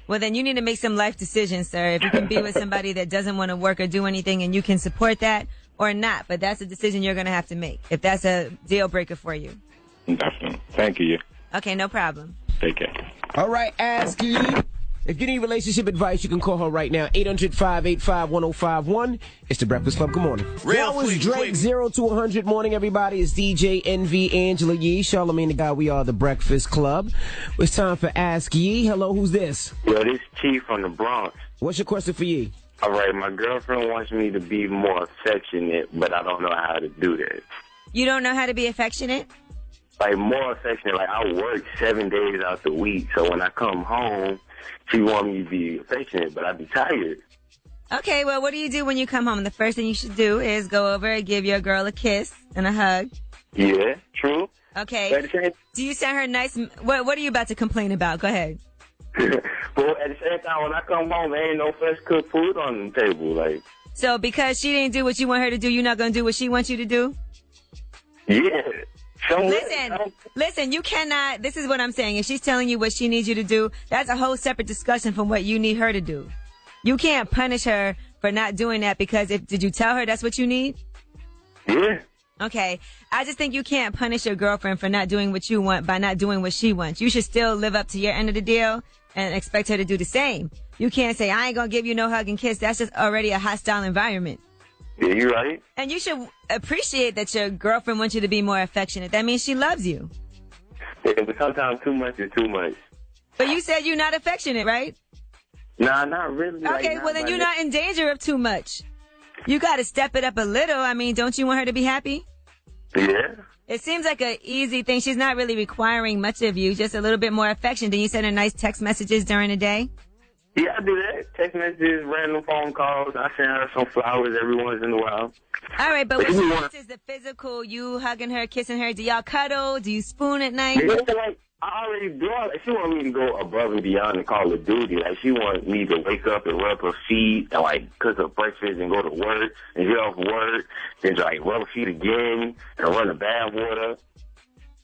Well, then you need to make some life decisions, sir. If you can be with somebody that doesn't want to work or do anything and you can support that or not. But that's a decision you're going to have to make if that's a deal breaker for you. Definitely. Thank you. Okay, no problem. Take care. All right, ask you. If you need relationship advice, you can call her right now. 800-585-1051. It's the Breakfast Club. Good morning. That was Drake, 0 to 100. Morning, everybody. It's DJ NV, Angela Yee, Charlagmane Tha God. We are the Breakfast Club. It's time for Ask Yee. Hello, who's this? Yo, this Chief from the Bronx. What's your question for Yee? All right, my girlfriend wants me to be more affectionate, but I don't know how to do that. You don't know how to be affectionate? Like, more affectionate. Like, I work 7 days out the week, so when I come home, she wants me to be affectionate, but I be tired. Okay, well, what do you do when you come home? The first thing you should do is go over and give your girl a kiss and a hug. Yeah, true. Okay. Do you send her nice... What are you about to complain about? Go ahead. But at the same time, when I come home, there ain't no fresh cooked food on the table. Like. So because she didn't do what you want her to do, you're not going to do what she wants you to do? Yeah. Listen, you cannot, this is what I'm saying. If she's telling you what she needs you to do, that's a whole separate discussion from what you need her to do. You can't punish her for not doing that because did you tell her that's what you need? Yeah. Okay. I just think you can't punish your girlfriend for not doing what you want by not doing what she wants. You should still live up to your end of the deal and expect her to do the same. You can't say, I ain't gonna give you no hug and kiss. That's just already a hostile environment. Yeah, you're right. And you should appreciate that your girlfriend wants you to be more affectionate. That means she loves you. Yeah, but sometimes too much is too much. But you said you're not affectionate, right? Nah, not really. Okay, well then you're not in danger of too much. You gotta step it up a little. I mean, don't you want her to be happy? Yeah. It seems like an easy thing. She's not really requiring much of you, just a little bit more affection. Then you send her nice text messages during the day? Yeah, I do that. Text messages, random phone calls. I send her some flowers every once in a while. All right, but what she wants is the physical, you hugging her, kissing her. Do y'all cuddle? Do you spoon at night? Yeah, like, I already do all that. She want me to go above and beyond and call of duty. Like, she want me to wake up and rub her feet and, like, cook her breakfast and go to work and get off work. Then, like, rub her feet again and run the bath water.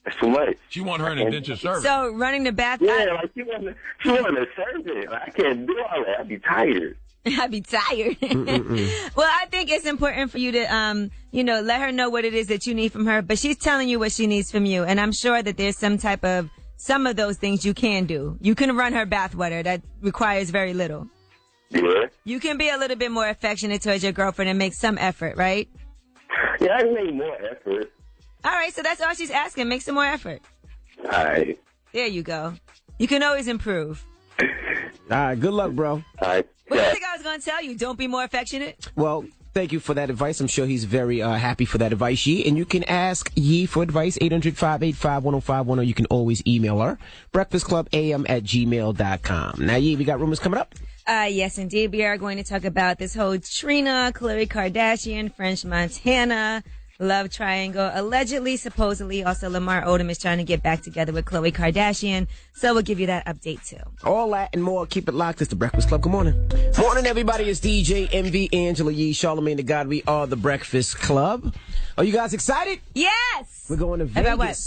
That's too much. She want her an indentured servant. So running the bath. Yeah, like she want a servant. Like, I can't do all that. I'd be tired. I'd be tired. Well, I think it's important for you to, let her know what it is that you need from her. But she's telling you what she needs from you, and I'm sure that there's some of those things you can do. You can run her bath water. That requires very little. Yeah. You can be a little bit more affectionate towards your girlfriend and make some effort, right? Yeah, I can make more effort. All right, so that's all she's asking. Make some more effort. All right. There you go. You can always improve. All right, good luck, bro. All right. What do you think I was going to tell you? Don't be more affectionate? Well, thank you for that advice. I'm sure he's very happy for that advice, Yee. And you can ask Yee for advice, 800-585-1051, or you can always email her, breakfastclubam@gmail.com. Now, Yee, we got rumors coming up? Yes, indeed. We are going to talk about this whole Trina, Khloe Kardashian, French Montana love triangle. Allegedly, supposedly, also Lamar Odom is trying to get back together with Khloe Kardashian. So we'll give you that update too. All that and more. Keep it locked. It's the Breakfast Club. Good morning. Morning, everybody. It's DJ NV, Angela Yee, Charlagmane Tha God. We are the Breakfast Club. Are you guys excited? Yes. We're going to Vegas. About what?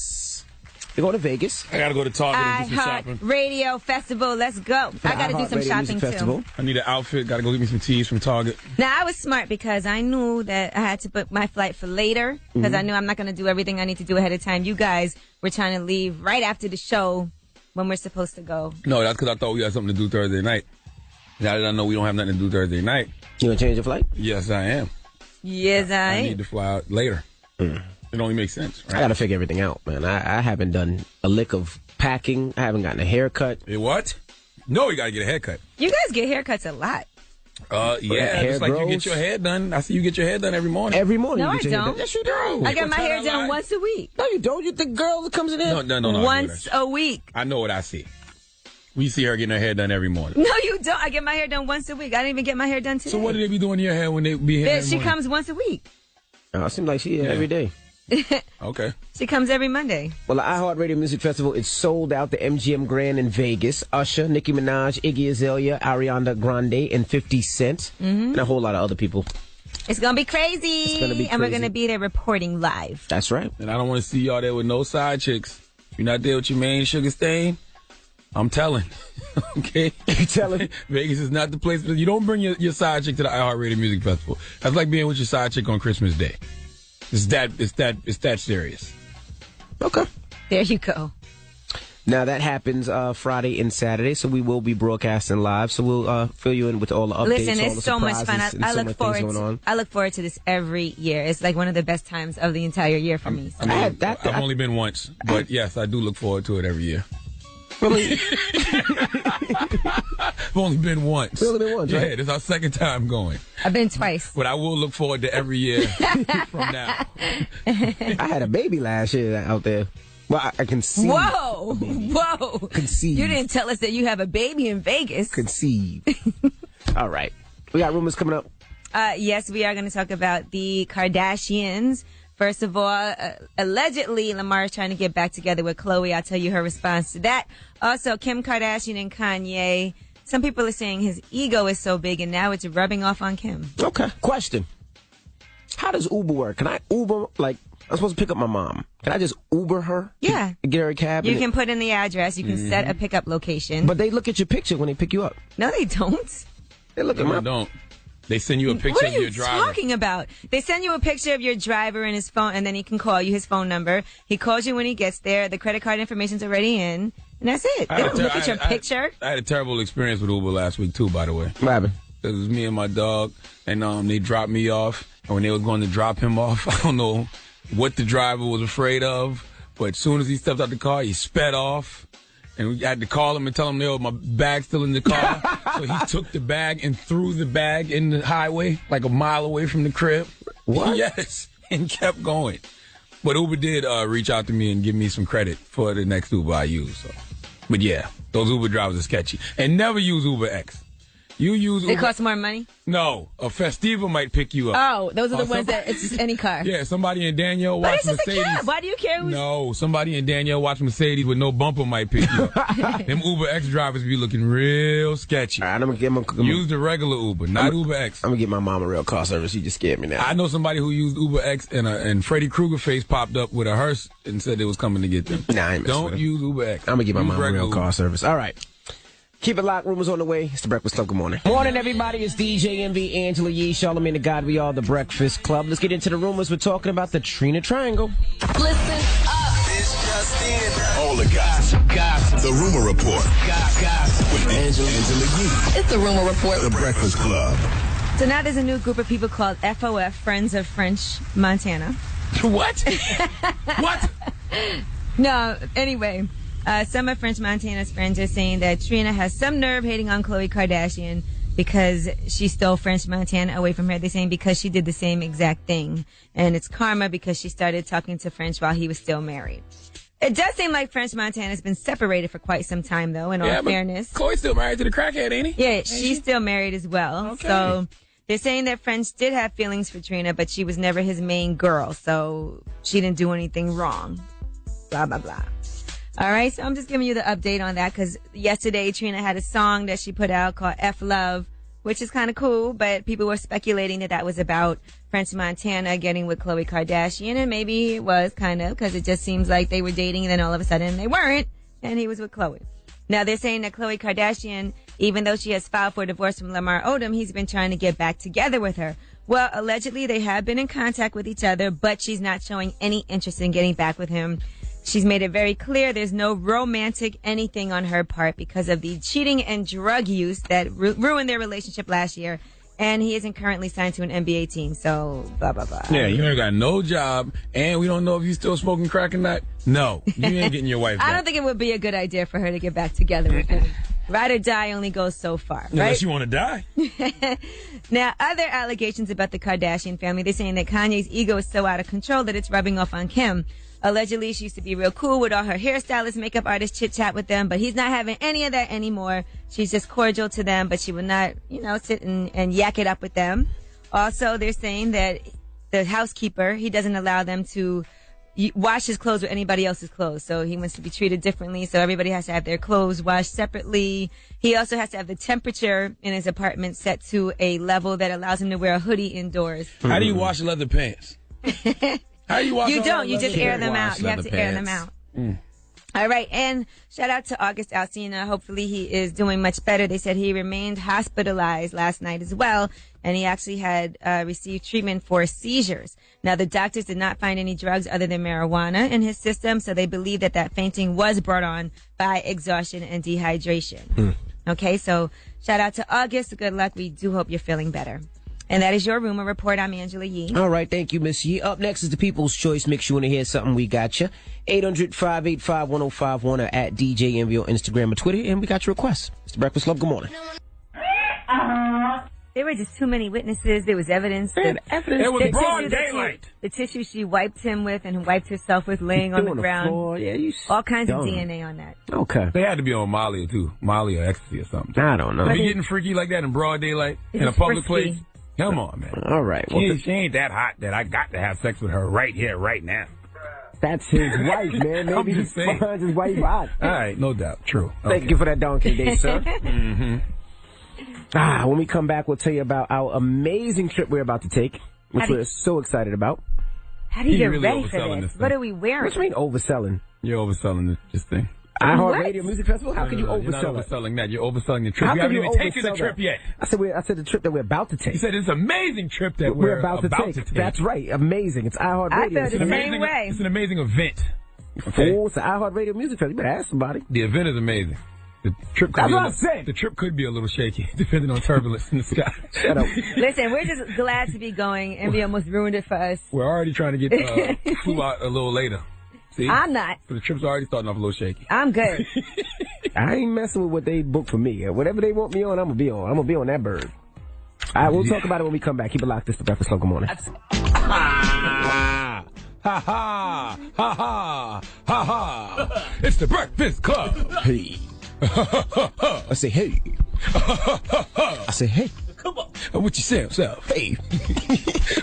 We're going to Vegas. I got to go to Target and do some shopping. Radio Festival. Let's go. I got to do some shopping too. I need an outfit. Got to go get me some tees from Target. Now, I was smart because I knew that I had to book my flight for later because I knew I'm not going to do everything I need to do ahead of time. You guys were trying to leave right after the show when we're supposed to go. No, that's because I thought we had something to do Thursday night. Now that I know we don't have nothing to do Thursday night. You want to change your flight? Yes, I am. Yes, I am. I need to fly out later. It only makes sense, right? I got to figure everything out, man. I haven't done a lick of packing. I haven't gotten a haircut. What? No, you got to get a haircut. You guys get haircuts a lot. Yeah, just like you get your hair done. I see you get your hair done every morning. Every morning. No, you get I your don't. Hair done. Yes, you do. I get my hair done once a week. No, you don't. You the girl that comes in there? No. Once a week. I know what I see. We see her getting her hair done every morning. No, you don't. I get my hair done once a week. I didn't even get my hair done today. So what do they be doing to your hair when they be here? She comes once a week. Oh, it seems like she here every day. Okay. She comes every Monday. Well, the iHeartRadio Music Festival is sold out. The MGM Grand in Vegas. Usher, Nicki Minaj, Iggy Azalea, Ariana Grande, and 50 Cent. And a whole lot of other people. It's going to be crazy. It's going to be crazy. And we're going to be there reporting live. That's right. And I don't want to see y'all there with no side chicks. If you're not there with your main sugar stain, I'm telling. Okay? You telling? Vegas is not the place. You don't bring your side chick to the iHeartRadio Music Festival. That's like being with your side chick on Christmas Day. It's that serious. Okay. There you go. Now, that happens Friday and Saturday, so we will be broadcasting live. So we'll fill you in with all the updates. Listen, all it's the so much fun. I look forward to this every year. It's like one of the best times of the entire year for me. So. I've only been once, but yes, I do look forward to it every year. Really? I've only been once. You've only been once, right? Yeah, this is our second time going. I've been twice. But I will look forward to every year from now. I had a baby last year out there. Well, I conceive. Whoa. Conceive. You didn't tell us that you have a baby in Vegas. Conceive. All right. We got rumors coming up. Yes, we are going to talk about the Kardashians. First of all, allegedly, Lamar is trying to get back together with Khloe. I'll tell you her response to that. Also, Kim Kardashian and Kanye. Some people are saying his ego is so big and now it's rubbing off on Kim. Okay. Question. How does Uber work? Can I Uber, like, I'm supposed to pick up my mom. Can I just Uber her? Yeah. Get her a cab? You can put in the address. You can set a pickup location. But they look at your picture when they pick you up. No, they don't. They look at my... don't. They send you a picture of your driver. What are you talking about? They send you a picture of your driver and his phone, and then he can call you, his phone number. He calls you when he gets there. The credit card information's already in, and that's it. They don't look at your picture. I had a terrible experience with Uber last week, too, by the way. What happened? It was me and my dog, and they dropped me off. And when they was going to drop him off, I don't know what the driver was afraid of, but as soon as he stepped out the car, he sped off. And we had to call him and tell him, my bag's still in the car. So he took the bag and threw the bag in the highway, like a mile away from the crib. What? Yes, and kept going. But Uber did reach out to me and give me some credit for the next Uber I use. So. But yeah, those Uber drivers are sketchy. And never use Uber X. You use Uber. It costs more money? No, a Festiva might pick you up. Oh, those are the ones that it's just any car. Yeah, somebody in Danielle watch Mercedes. Mercedes. A cab. Why do you care who's... No, somebody in Danielle watch Mercedes with no bumper might pick you up. Them Uber X drivers be looking real sketchy. All right, I'm gonna use the regular Uber, not Uber X. I'm gonna get my mom a real car service. You just scared me now. I know somebody who used Uber X and Freddy Krueger face popped up with a hearse and said it was coming to get them. Nah, I ain't Don't use Uber X. I'm gonna get my mom a real Uber. car service. All right. Keep it locked. Rumors on the way. It's the Breakfast Club. Good morning. Morning, everybody. It's DJ Envy, Angela Yee, Charlagmane Tha God. We are the Breakfast Club. Let's get into the rumors. We're talking about the Trina Triangle. Listen up. It's just in. All the gossip. The Rumor Report. Gossip. With Angela Yee. It's the Rumor Report. The Breakfast Club. So now there's a new group of people called FOF, Friends of French Montana. What? What? No, anyway. Some of French Montana's friends are saying that Trina has some nerve hating on Khloe Kardashian because she stole French Montana away from her. They're saying because she did the same exact thing. And it's karma because she started talking to French while he was still married. It does seem like French Montana's been separated for quite some time, though, in all fairness. Khloe's still married to the crackhead, ain't he? Yeah, she's still married as well. Okay. So they're saying that French did have feelings for Trina, but she was never his main girl. So she didn't do anything wrong. Blah, blah, blah. All right, so I'm just giving you the update on that because yesterday Trina had a song that she put out called F Love, which is kind of cool, but people were speculating that that was about French Montana getting with Khloe Kardashian, and maybe it was kind of because it just seems like they were dating and then all of a sudden they weren't, and he was with Khloe. Now they're saying that Khloe Kardashian, even though she has filed for divorce from Lamar Odom, he's been trying to get back together with her. Well, allegedly they have been in contact with each other, but she's not showing any interest in getting back with him. She's made it very clear there's no romantic anything on her part because of the cheating and drug use that ruined their relationship last year. And he isn't currently signed to an NBA team, so blah, blah, blah. Yeah, you ain't got no job, and we don't know if you're still smoking crack or not. No, you ain't getting your wife back. I don't think it would be a good idea for her to get back together with him. Ride or die only goes so far, right? Unless you want to die. Now, other allegations about the Kardashian family, they're saying that Kanye's ego is so out of control that it's rubbing off on Kim. Allegedly, she used to be real cool with all her hairstylists, makeup artists, chit-chat with them, but he's not having any of that anymore. She's just cordial to them, but she would not, sit and yak it up with them. Also, they're saying that the housekeeper, he doesn't allow them to wash his clothes with anybody else's clothes. So he wants to be treated differently. So everybody has to have their clothes washed separately. He also has to have the temperature in his apartment set to a level that allows him to wear a hoodie indoors. How do you wash leather pants? How do you wash? You don't. You just air them out. You have to air them out. All right, and shout out to August Alsina. Hopefully he is doing much better. They said he remained hospitalized last night as well, and he actually had received treatment for seizures. Now, the doctors did not find any drugs other than marijuana in his system, so they believe that fainting was brought on by exhaustion and dehydration. Okay, so shout out to August. Good luck. We do hope you're feeling better. And that is your Rumor Report. I'm Angela Yee. All right. Thank you, Miss Yee. Up next is the People's Choice Mix. You want to hear something? We got you. 800-585-1051 or at DJ Envy on Instagram or Twitter. And we got your requests. It's the Breakfast Club. Good morning. There were just too many witnesses. There was evidence. It was broad daylight. The tissue she wiped him with and wiped herself with laying on the ground. Floor. Yeah, all kinds of DNA on that. Okay. They had to be on Molly, too. Molly or ecstasy or something. I don't know. Be getting freaky like that in broad daylight in a public place? Come on, man. All right. Well, she ain't that hot that I got to have sex with her right here, right now. That's his wife, man. Maybe he finds his wife hot. All right, no doubt. True. Thank you for that donkey day, sir. When we come back, we'll tell you about our amazing trip we're about to take, which we're so excited about. How do you get ready for this? What are we wearing? What do you mean overselling? You're overselling this thing. iHeartRadio Music Festival? How can you oversell You're not overselling that. You're overselling the trip. How we haven't even taken the trip yet. I said the trip that we're about to take. You said it's an amazing trip that we're about to take. That's right. Amazing. It's iHeartRadio. I felt the same way. It's an amazing event. Okay. It's the iHeartRadio Music Festival. You better ask somebody. The event is amazing. The trip could be a little shaky, depending on turbulence in the sky. Shut up. Listen, we're just glad to be going, and we almost ruined it for us. We're already trying to get flew out a little later. See? I'm not. So the trip's already starting off a little shaky. I'm good. I ain't messing with what they booked for me. Whatever they want me on, I'm gonna be on. I'm gonna be on that bird. All right, we'll talk about it when we come back. Keep it locked. This is the Breakfast Club. Good morning. Ha ha ha ha ha ha! It's the Breakfast Club. Hey. I say hey. I say hey. Come on. What you saying, Sal? Hey.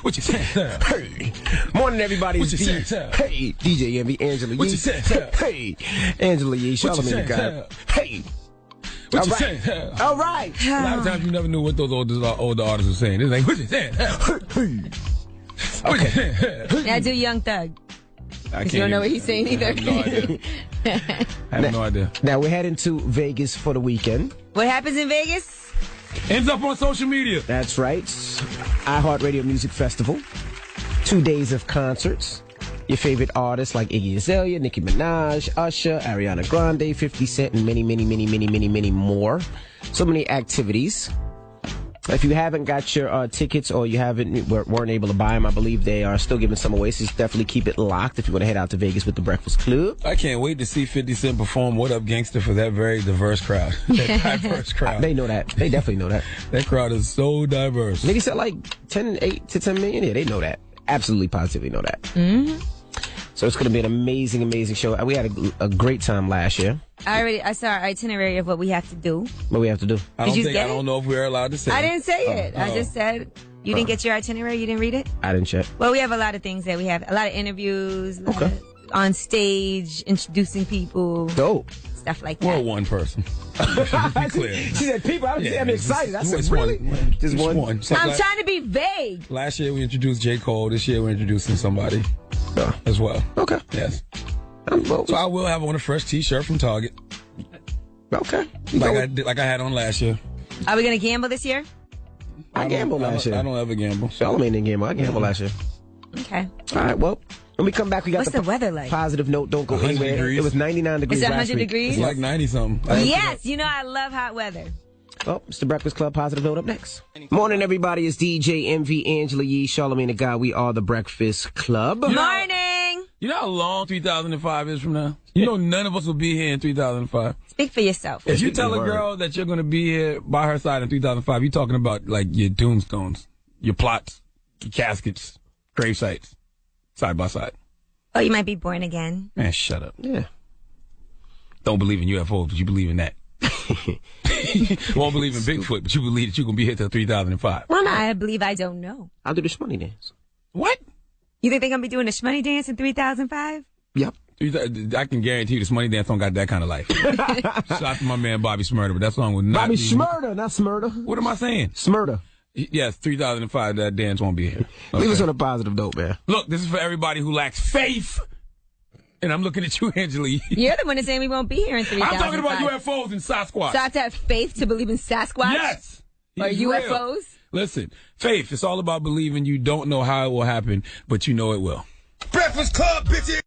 What you saying, Sal? Hey. Morning, everybody. What you saying, Sal? Hey. DJ Envy, Angela Yee. What you saying, Sal? Hey. Angela Yee, Charlagmane Tha God. Hey. What you saying, Sal? All right. A lot of times you never knew what those older artists were saying. It's like, what you saying, Sal? Okay. Now do Young Thug. I you don't know what he's saying either. I have no idea. I have no idea. Now we're heading to Vegas for the weekend. What happens in Vegas? Ends up on social media. That's right. iHeartRadio Music Festival. 2 days of concerts. Your favorite artists like Iggy Azalea, Nicki Minaj, Usher, Ariana Grande, 50 Cent, and many more. So many activities. If you haven't got your tickets or you weren't able to buy them, I believe they are still giving some away. So definitely keep it locked if you want to head out to Vegas with the Breakfast Club. I can't wait to see 50 Cent perform What Up Gangsta for that very diverse crowd. That diverse crowd. They know that. They definitely know that. That crowd is so diverse. Maybe said like 8 to 10 million. Yeah, they know that. Absolutely, positively know that. Mm-hmm. So it's going to be an amazing, amazing show. We had a great time last year. I saw our itinerary of what we have to do. What we have to do? I don't know if we're allowed to say. I didn't say it. I just said you didn't get your itinerary. You didn't read it. I didn't check. Well, we have a lot of things that we have. A lot of interviews. On stage, introducing people. Dope. Stuff like that. Well, one person. Be clear. She said people. I'm excited. I said just really? One. Just one. I'm trying to be vague. Last year we introduced J. Cole. This year we're introducing somebody as well. Okay. Yes. So I will have on a fresh T-shirt from Target. Okay. Like I had on last year. Are we gonna gamble this year? I gambled last year. I don't ever gamble. Charlagmane didn't gamble. I gambled last year. Okay. All right. Well, when we come back, we got What's the weather like? Positive note. Don't go anywhere. Degrees. It was 99 degrees. Is it last 100 week. degrees? It's like 90-something. Yes. You know I love hot weather. Oh, it's the Breakfast Club. Positive note up next. Morning, everybody. It's DJ Envy, Angela Yee, Charlagmane Tha God. We are the Breakfast Club. Morning. You know how long 2005 is from now? You know none of us will be here in 2005. Speak for yourself. If you tell a girl that you're going to be here by her side in 2005, you're talking about like your tombstones, your plots, your caskets, grave sites, side by side. Oh, you might be born again. Man, shut up. Yeah. Don't believe in UFOs, but you believe in that. Won't believe in Bigfoot, but you believe that you're going to be here till 2005. Well, I believe I don't know. I'll do this money dance. What? You think they're going to be doing a shmoney dance in 3005? Yep. I can guarantee you this money dance don't got that kind of life. Shout out to my man Bobby Shmurda, but that song would not Bobby be... Shmurda, not Smurda. What am I saying? Smurda. Yes, 3005, that dance won't be here. Okay. Leave us on a positive note, man. Look, this is for everybody who lacks faith. And I'm looking at you, Angela. You're the one that's saying we won't be here in 3005. I'm talking about UFOs and Sasquatch. So I have to have faith to believe in Sasquatch? Yes. Or He's UFOs? real. Listen, faith, it's all about believing you don't know how it will happen, but you know it will. Breakfast Club, bitches!